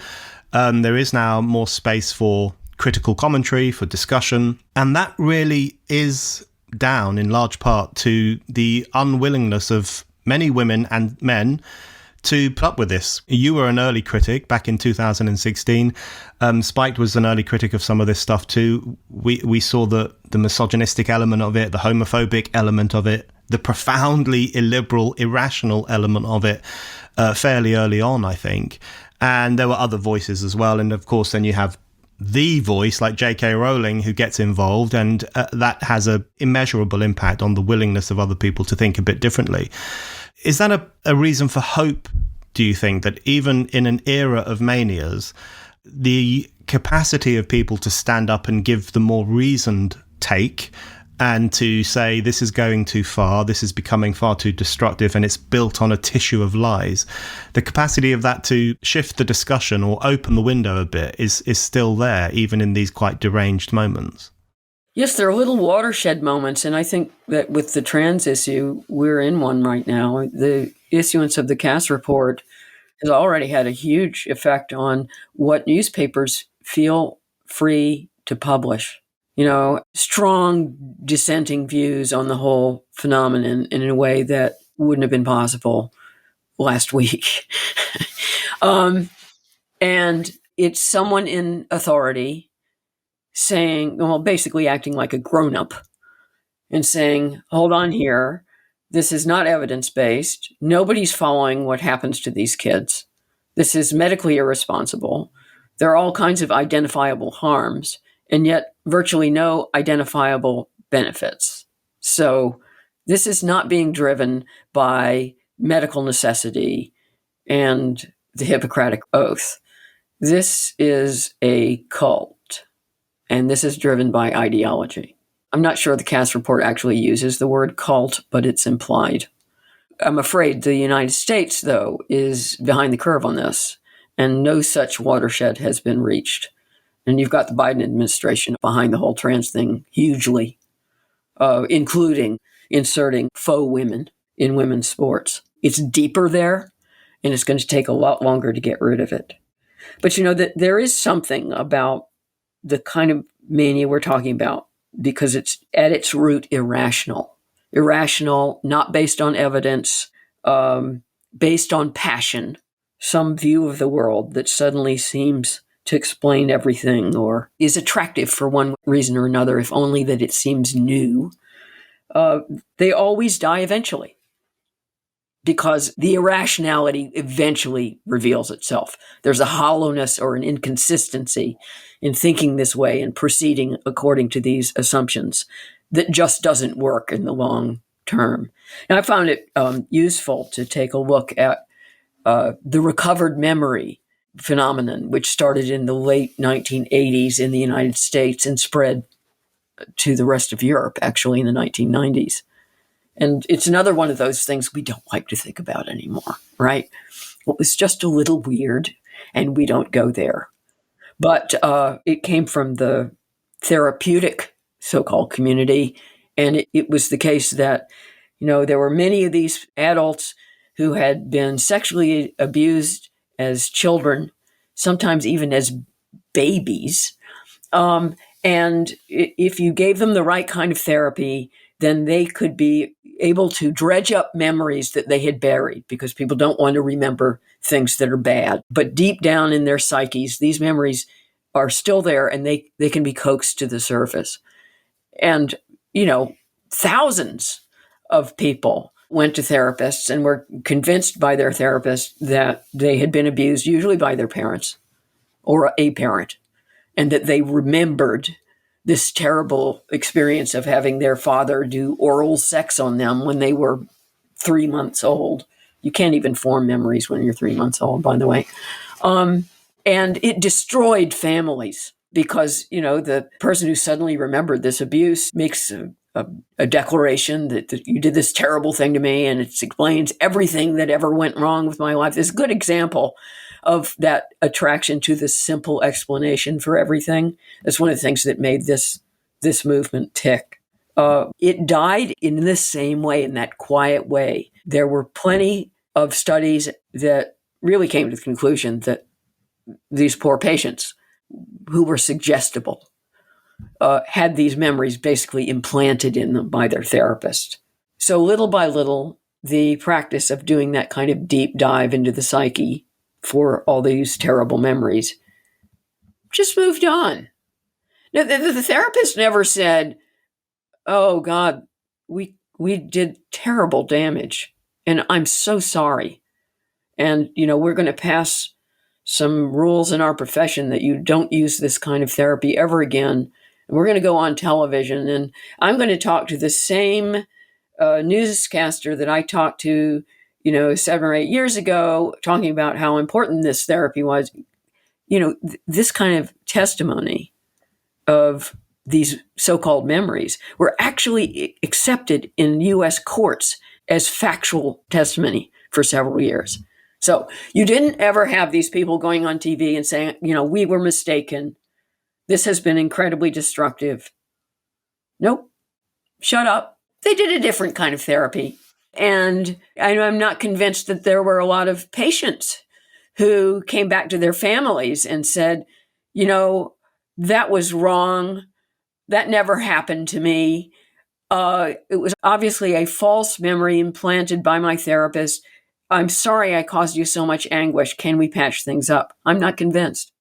Speaker 1: There is now more space for critical commentary, for discussion. And that really is down in large part to the unwillingness of many women and men to put up with this. You were an early critic back in 2016. Spiked was an early critic of some of this stuff too. We saw the misogynistic element of it, the homophobic element of it, the profoundly illiberal, irrational element of it fairly early on, I think. And there were other voices as well. And of course, then you have the voice like J.K. Rowling who gets involved, and that has an immeasurable impact on the willingness of other people to think a bit differently. Is that a reason for hope, do you think, that even in an era of manias, the capacity of people to stand up and give the more reasoned take and to say this is going too far, this is becoming far too destructive, and it's built on a tissue of lies, the capacity of that to shift the discussion or open the window a bit is still there, even in these quite deranged moments?
Speaker 2: Yes, there are little watershed moments, and I think that with the trans issue, we're in one right now. The issuance of the Cass report has already had a huge effect on what newspapers feel free to publish. You know, strong dissenting views on the whole phenomenon in a way that wouldn't have been possible last week. And it's someone in authority saying, well, basically acting like a grown-up and saying, hold on here, this is not evidence-based. Nobody's following what happens to these kids. This is medically irresponsible. There are all kinds of identifiable harms, and yet virtually no identifiable benefits. So this is not being driven by medical necessity and the Hippocratic Oath. This is a cult. And this is driven by ideology. I'm not sure the Cass report actually uses the word cult, but it's implied. I'm afraid the United States, though, is behind the curve on this, and no such watershed has been reached. And you've got the Biden administration behind the whole trans thing hugely, including inserting faux women in women's sports. It's deeper there, and it's going to take a lot longer to get rid of it. But you know that there is something about the kind of mania we're talking about, because it's at its root irrational, not based on evidence, based on passion, some view of the world that suddenly seems to explain everything or is attractive for one reason or another, if only that it seems new. They always die eventually, because the irrationality eventually reveals itself. There's a hollowness or an inconsistency in thinking this way and proceeding according to these assumptions that just doesn't work in the long term. And I found it useful to take a look at the recovered memory phenomenon, which started in the late 1980s in the United States and spread to the rest of Europe, actually, in the 1990s. And it's another one of those things we don't like to think about anymore, right? Well, it's just a little weird, and we don't go there. But it came from the therapeutic so-called community, and it was the case that, you know, there were many of these adults who had been sexually abused as children, sometimes even as babies. And if you gave them the right kind of therapy, then they could be able to dredge up memories that they had buried, because people don't want to remember things that are bad. But deep down in their psyches, these memories are still there, and they can be coaxed to the surface. And, thousands of people went to therapists and were convinced by their therapist that they had been abused, usually by their parents or a parent, and that they remembered this terrible experience of having their father do oral sex on them when they were 3 months old. You can't even form memories when you're 3 months old, by the way. And it destroyed families because, the person who suddenly remembered this abuse makes a declaration that you did this terrible thing to me, and it explains everything that ever went wrong with my life. This is a good example of that attraction to the simple explanation for everything. That's one of the things that made this movement tick. It died in the same way, in that quiet way. There were plenty of studies that really came to the conclusion that these poor patients who were suggestible had these memories basically implanted in them by their therapist. So little by little, the practice of doing that kind of deep dive into the psyche for all these terrible memories just moved on. Now, the therapist never said, "Oh God, we did terrible damage, and I'm so sorry. And, we're going to pass some rules in our profession that you don't use this kind of therapy ever again. And we're going to go on television, and I'm going to talk to the same newscaster that I talked to, 7 or 8 years ago, talking about how important this therapy was." This kind of testimony of these so-called memories were actually accepted in U.S. courts as factual testimony for several years. So you didn't ever have these people going on TV and saying, "We were mistaken. This has been incredibly destructive." Nope. Shut up. They did a different kind of therapy. And I'm not convinced that there were a lot of patients who came back to their families and said, "That was wrong. That never happened to me. It was obviously a false memory implanted by my therapist. I'm sorry I caused you so much anguish. Can we patch things up?" I'm not convinced.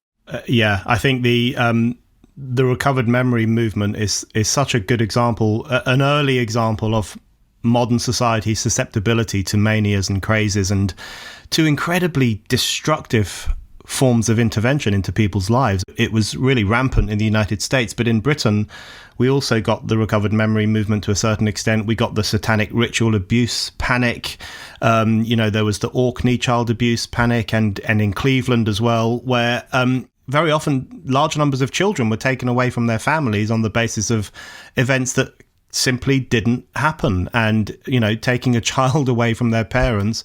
Speaker 1: Yeah, I think the recovered memory movement is such a good example, an early example of modern society's susceptibility to manias and crazes and to incredibly destructive forms of intervention into people's lives. It was really rampant in the United States, but in Britain, we also got the recovered memory movement to a certain extent. We got the satanic ritual abuse panic. There was the Orkney child abuse panic, and in Cleveland as well, where very often large numbers of children were taken away from their families on the basis of events that simply didn't happen. And, taking a child away from their parents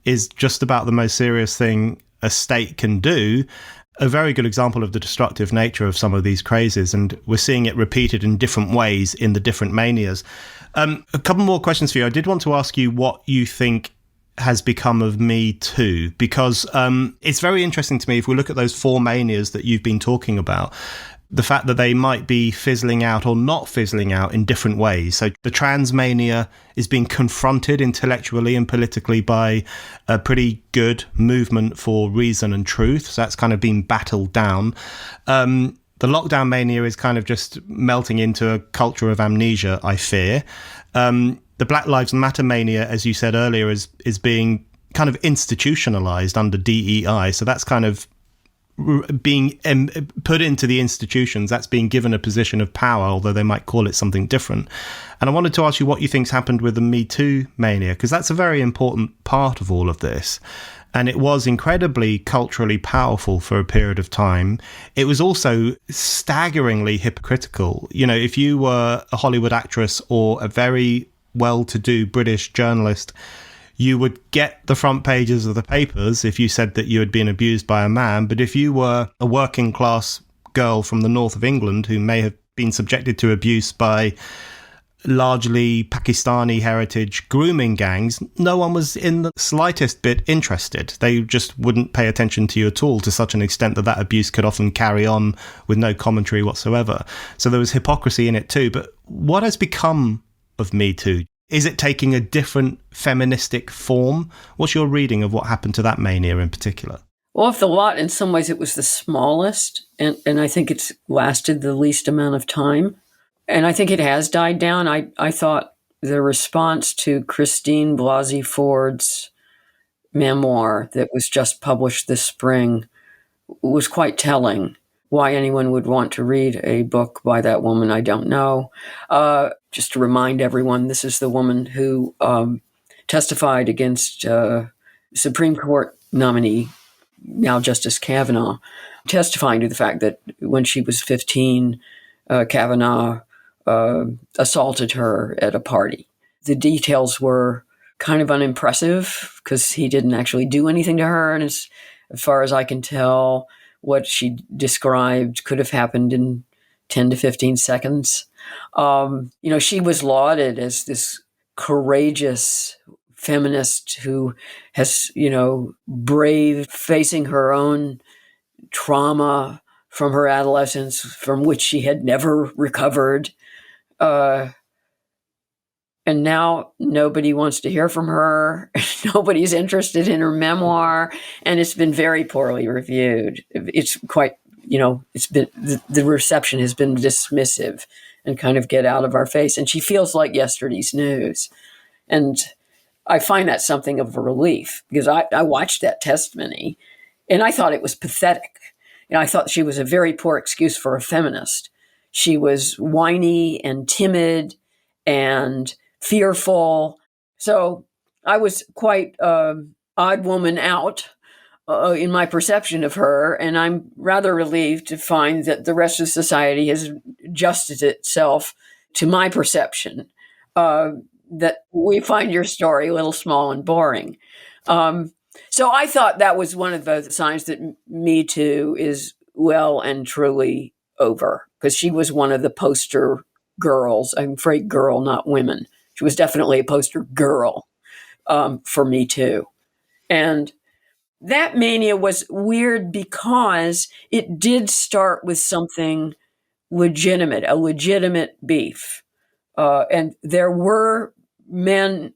Speaker 1: is just about the most serious thing a state can do. A very good example of the destructive nature of some of these crazes, and we're seeing it repeated in different ways in the different manias. A couple more questions for you. I did want to ask you what you think has become of MeToo, because it's very interesting to me, if we look at those 4 manias that you've been talking about, the fact that they might be fizzling out or not fizzling out in different ways. So the trans mania is being confronted intellectually and politically by a pretty good movement for reason and truth. So that's kind of been battled down. The lockdown mania is kind of just melting into a culture of amnesia, I fear. The Black Lives Matter mania, as you said earlier, is being kind of institutionalized under DEI. So that's kind of being put into the institutions. That's being given a position of power, although they might call it something different. And I wanted to ask you what you think's happened with the MeToo mania, because that's a very important part of all of this. And it was incredibly culturally powerful for a period of time. It was also staggeringly hypocritical. If you were a Hollywood actress or a very well-to-do British journalist, you would get the front pages of the papers if you said that you had been abused by a man. But if you were a working class girl from the north of England who may have been subjected to abuse by largely Pakistani heritage grooming gangs, no one was in the slightest bit interested. They just wouldn't pay attention to you at all, to such an extent that abuse could often carry on with no commentary whatsoever. So there was hypocrisy in it too. But what has become of Me Too? Is it taking a different feministic form? What's your reading of what happened to that mania in particular?
Speaker 2: Well, of the lot, in some ways, it was the smallest, and I think it's lasted the least amount of time. And I think it has died down. I thought the response to Christine Blasey Ford's memoir that was just published this spring was quite telling. Why anyone would want to read a book by that woman, I don't know. Just to remind everyone, this is the woman who testified against Supreme Court nominee, now Justice Kavanaugh, testifying to the fact that when she was 15, Kavanaugh assaulted her at a party. The details were kind of unimpressive because he didn't actually do anything to her. And as far as I can tell, what she described could have happened in 10 to 15 seconds. She was lauded as this courageous feminist who has, braved facing her own trauma from her adolescence, from which she had never recovered. And now nobody wants to hear from her. Nobody's interested in her memoir. And it's been very poorly reviewed. It's quite, it's been, the reception has been dismissive and kind of get out of our face. And she feels like yesterday's news. And I find that something of a relief because I watched that testimony and I thought it was pathetic. I thought she was a very poor excuse for a feminist. She was whiny and timid and fearful. So I was quite odd woman out in my perception of her. And I'm rather relieved to find that the rest of society has adjusted itself to my perception, that we find your story a little small and boring. So I thought that was one of the signs that Me Too is well and truly over, because she was one of the poster girls. I'm afraid girl, not women. She was definitely a poster girl for Me Too. And that mania was weird because it did start with something legitimate, a legitimate beef. And there were men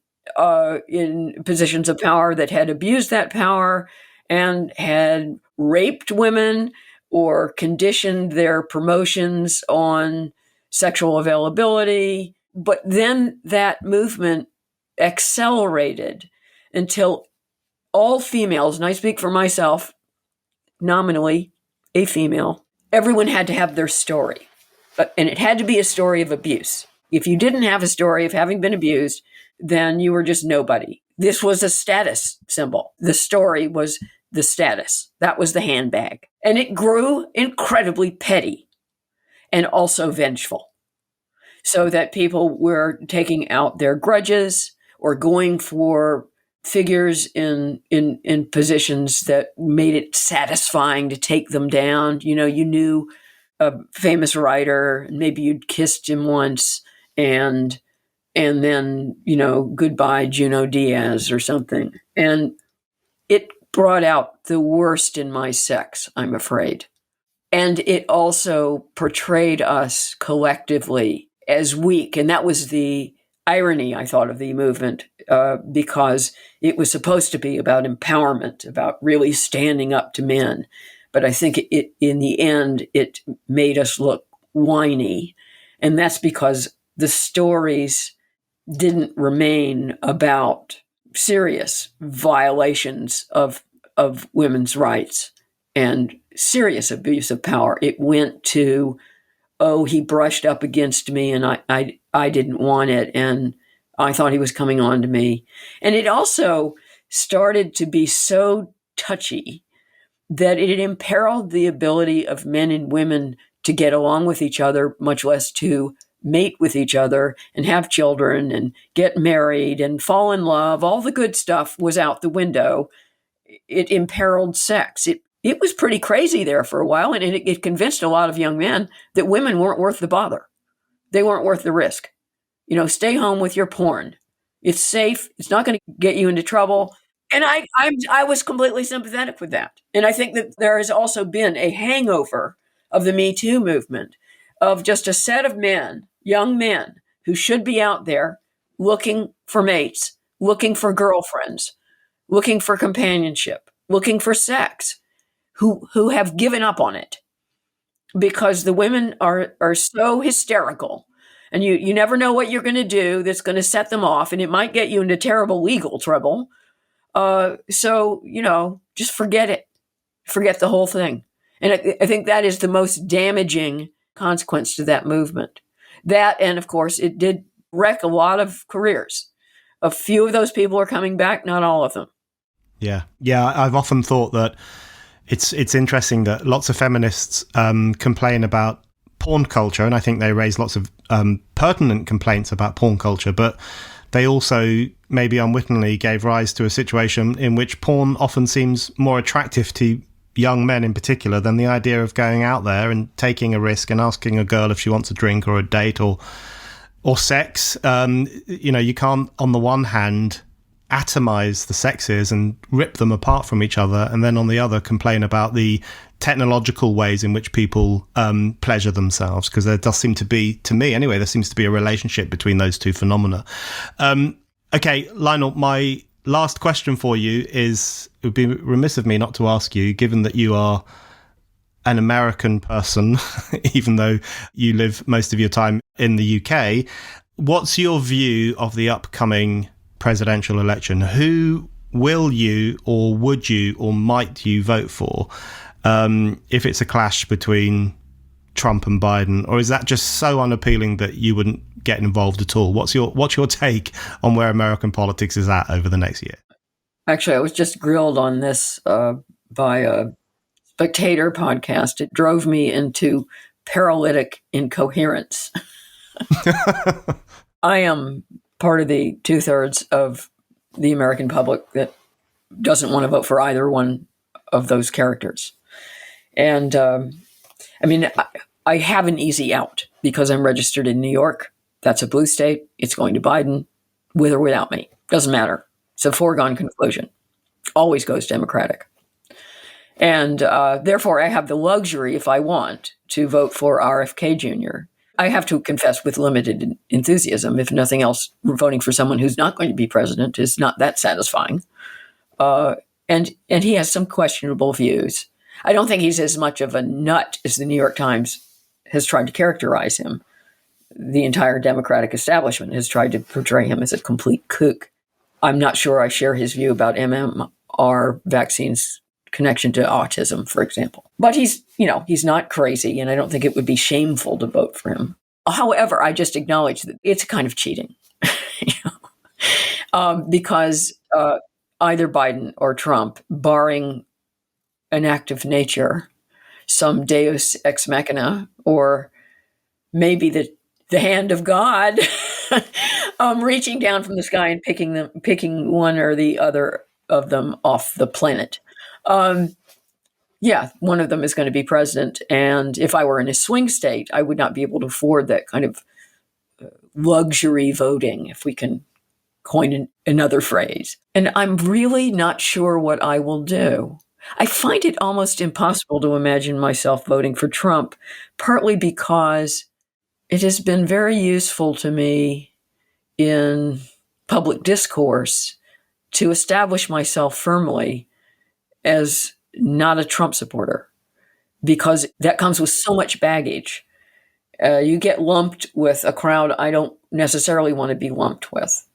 Speaker 2: in positions of power that had abused that power and had raped women or conditioned their promotions on sexual availability. But then that movement accelerated until all females, and I speak for myself, nominally a female, everyone had to have their story. And it had to be a story of abuse. If you didn't have a story of having been abused, then you were just nobody. This was a status symbol. The story was the status. That was the handbag. And it grew incredibly petty and also vengeful, so that people were taking out their grudges or going for figures in positions that made it satisfying to take them down. You knew a famous writer, and maybe you'd kissed him once, and then, goodbye, Juno Diaz or something. And it brought out the worst in my sex, I'm afraid. And it also portrayed us collectively as weak. And that was the irony, I thought, of the movement, because it was supposed to be about empowerment, about really standing up to men. But I think it in the end, it made us look whiny. And that's because the stories didn't remain about serious violations of women's rights and serious abuse of power. It went to, oh, he brushed up against me and I didn't want it, and I thought he was coming on to me. And it also started to be so touchy that it imperiled the ability of men and women to get along with each other, much less to mate with each other and have children and get married and fall in love. All the good stuff was out the window. It imperiled sex. It was pretty crazy there for a while, and it convinced a lot of young men that women weren't worth the bother. They weren't worth the risk. Stay home with your porn. It's safe. It's not going to get you into trouble. And I was completely sympathetic with that. And I think that there has also been a hangover of the Me Too movement, of just a set of men, young men, who should be out there looking for mates, looking for girlfriends, looking for companionship, looking for sex, who have given up on it because the women are so hysterical. And you never know what you're going to do that's going to set them off, and it might get you into terrible legal trouble. So, just forget it. Forget the whole thing. And I think that is the most damaging consequence to that movement. That, and of course, it did wreck a lot of careers. A few of those people are coming back, not all of them.
Speaker 1: Yeah. I've often thought that it's interesting that lots of feminists complain about porn culture, and I think they raise lots of pertinent complaints about porn culture, but they also maybe unwittingly gave rise to a situation in which porn often seems more attractive to young men in particular than the idea of going out there and taking a risk and asking a girl if she wants a drink or a date or sex. You can't, on the one hand, atomize the sexes and rip them apart from each other, and then on the other complain about the technological ways in which people pleasure themselves, because there does seem to be, to me anyway, there seems to be a relationship between those two phenomena. Okay, Lionel, my last question for you is, it would be remiss of me not to ask you, given that you are an American person, even though you live most of your time in the UK, what's your view of the upcoming presidential election? Who will you, or would you, or might you vote for if it's a clash between Trump and Biden? Or is that just so unappealing that you wouldn't get involved at all? What's your take on where American politics is at over the next year?
Speaker 2: Actually, I was just grilled on this by a Spectator podcast. It drove me into paralytic incoherence. I am part of the 2/3 of the American public that doesn't want to vote for either one of those characters. And I have an easy out because I'm registered in New York. That's a blue state. It's going to Biden with or without me. Doesn't matter. It's a foregone conclusion. Always goes Democratic. And therefore, I have the luxury, if I want, to vote for RFK Jr. I have to confess, with limited enthusiasm, if nothing else, voting for someone who's not going to be president is not that satisfying. And he has some questionable views. I don't think he's as much of a nut as the New York Times has tried to characterize him. The entire Democratic establishment has tried to portray him as a complete kook. I'm not sure I share his view about MMR vaccines' connection to autism, for example. But he's not crazy, and I don't think it would be shameful to vote for him. However, I just acknowledge that it's a kind of cheating, because either Biden or Trump, barring an act of nature, some deus ex machina, or maybe the hand of God reaching down from the sky and picking one or the other of them off the planet. One of them is going to be president. And if I were in a swing state, I would not be able to afford that kind of luxury voting, if we can coin another phrase. And I'm really not sure what I will do. I find it almost impossible to imagine myself voting for Trump, partly because it has been very useful to me in public discourse to establish myself firmly as not a Trump supporter, because that comes with so much baggage. You get lumped with a crowd I don't necessarily want to be lumped with.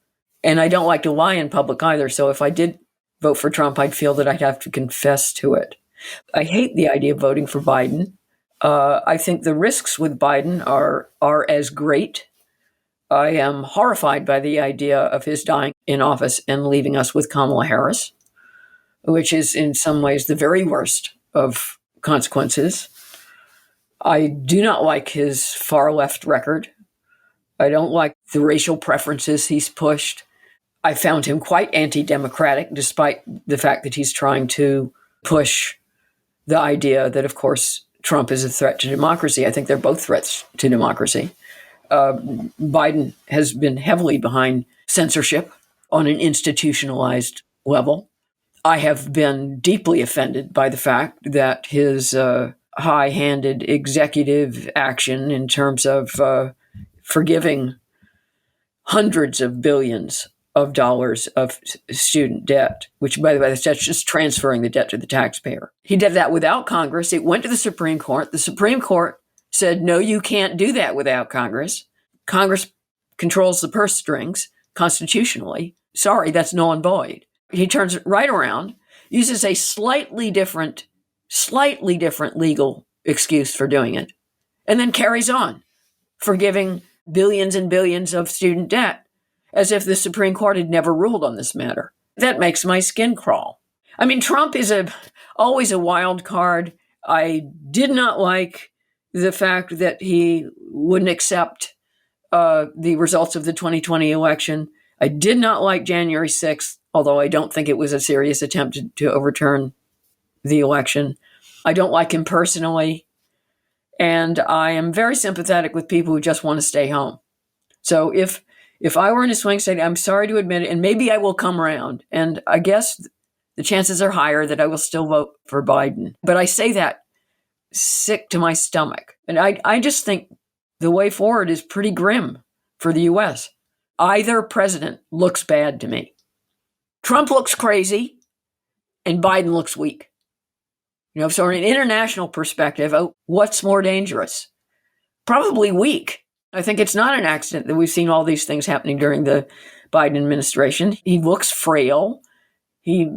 Speaker 2: And I don't like to lie in public either. So if I did vote for Trump, I'd feel that I'd have to confess to it. I hate the idea of voting for Biden. I think the risks with Biden are as great. I am horrified by the idea of his dying in office and leaving us with Kamala Harris, which is in some ways the very worst of consequences. I do not like his far left record. I don't like the racial preferences he's pushed. I found him quite anti-democratic, despite the fact that he's trying to push the idea that, of course, Trump is a threat to democracy. I think they're both threats to democracy. Biden has been heavily behind censorship on an institutionalized level. I have been deeply offended by the fact that his high-handed executive action in terms of forgiving hundreds of billions of dollars of student debt, which, by the way, that's just transferring the debt to the taxpayer. He did that without Congress. It went to the Supreme Court. The Supreme Court said, no, you can't do that without Congress. Congress controls the purse strings constitutionally. Sorry, that's null and void. He turns it right around, uses a slightly different legal excuse for doing it, and then carries on, forgiving billions and billions of student debt as if the Supreme Court had never ruled on this matter. That makes my skin crawl. I mean, Trump is always a wild card. I did not like the fact that he wouldn't accept the results of the 2020 election. I did not like January 6th, although I don't think it was a serious attempt to overturn the election. I don't like him personally. And I am very sympathetic with people who just want to stay home. So if I were in a swing state, I'm sorry to admit it, and maybe I will come around. And I guess the chances are higher that I will still vote for Biden. But I say that sick to my stomach. And I just think the way forward is pretty grim for the U.S. Either president looks bad to me. Trump looks crazy, and Biden looks weak. So in an international perspective, what's more dangerous? Probably weak. I think it's not an accident that we've seen all these things happening during the Biden administration. He looks frail. He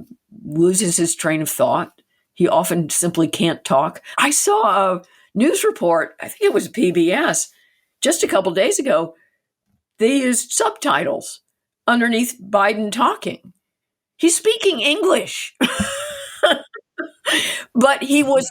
Speaker 2: loses his train of thought. He often simply can't talk. I saw a news report, I think it was PBS, just a couple days ago. They used subtitles underneath Biden talking. He's speaking English. But he was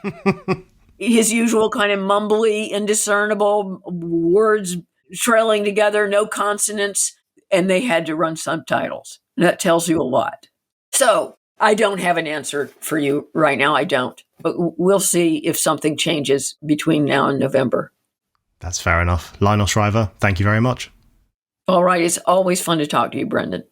Speaker 2: his usual kind of mumbly, indiscernible words trailing together, no consonants, and they had to run subtitles. That tells you a lot. So I don't have an answer for you right now. I don't. But we'll see if something changes between now and November.
Speaker 1: That's fair enough. Lionel Shriver, thank you very much.
Speaker 2: All right. It's always fun to talk to you, Brendan.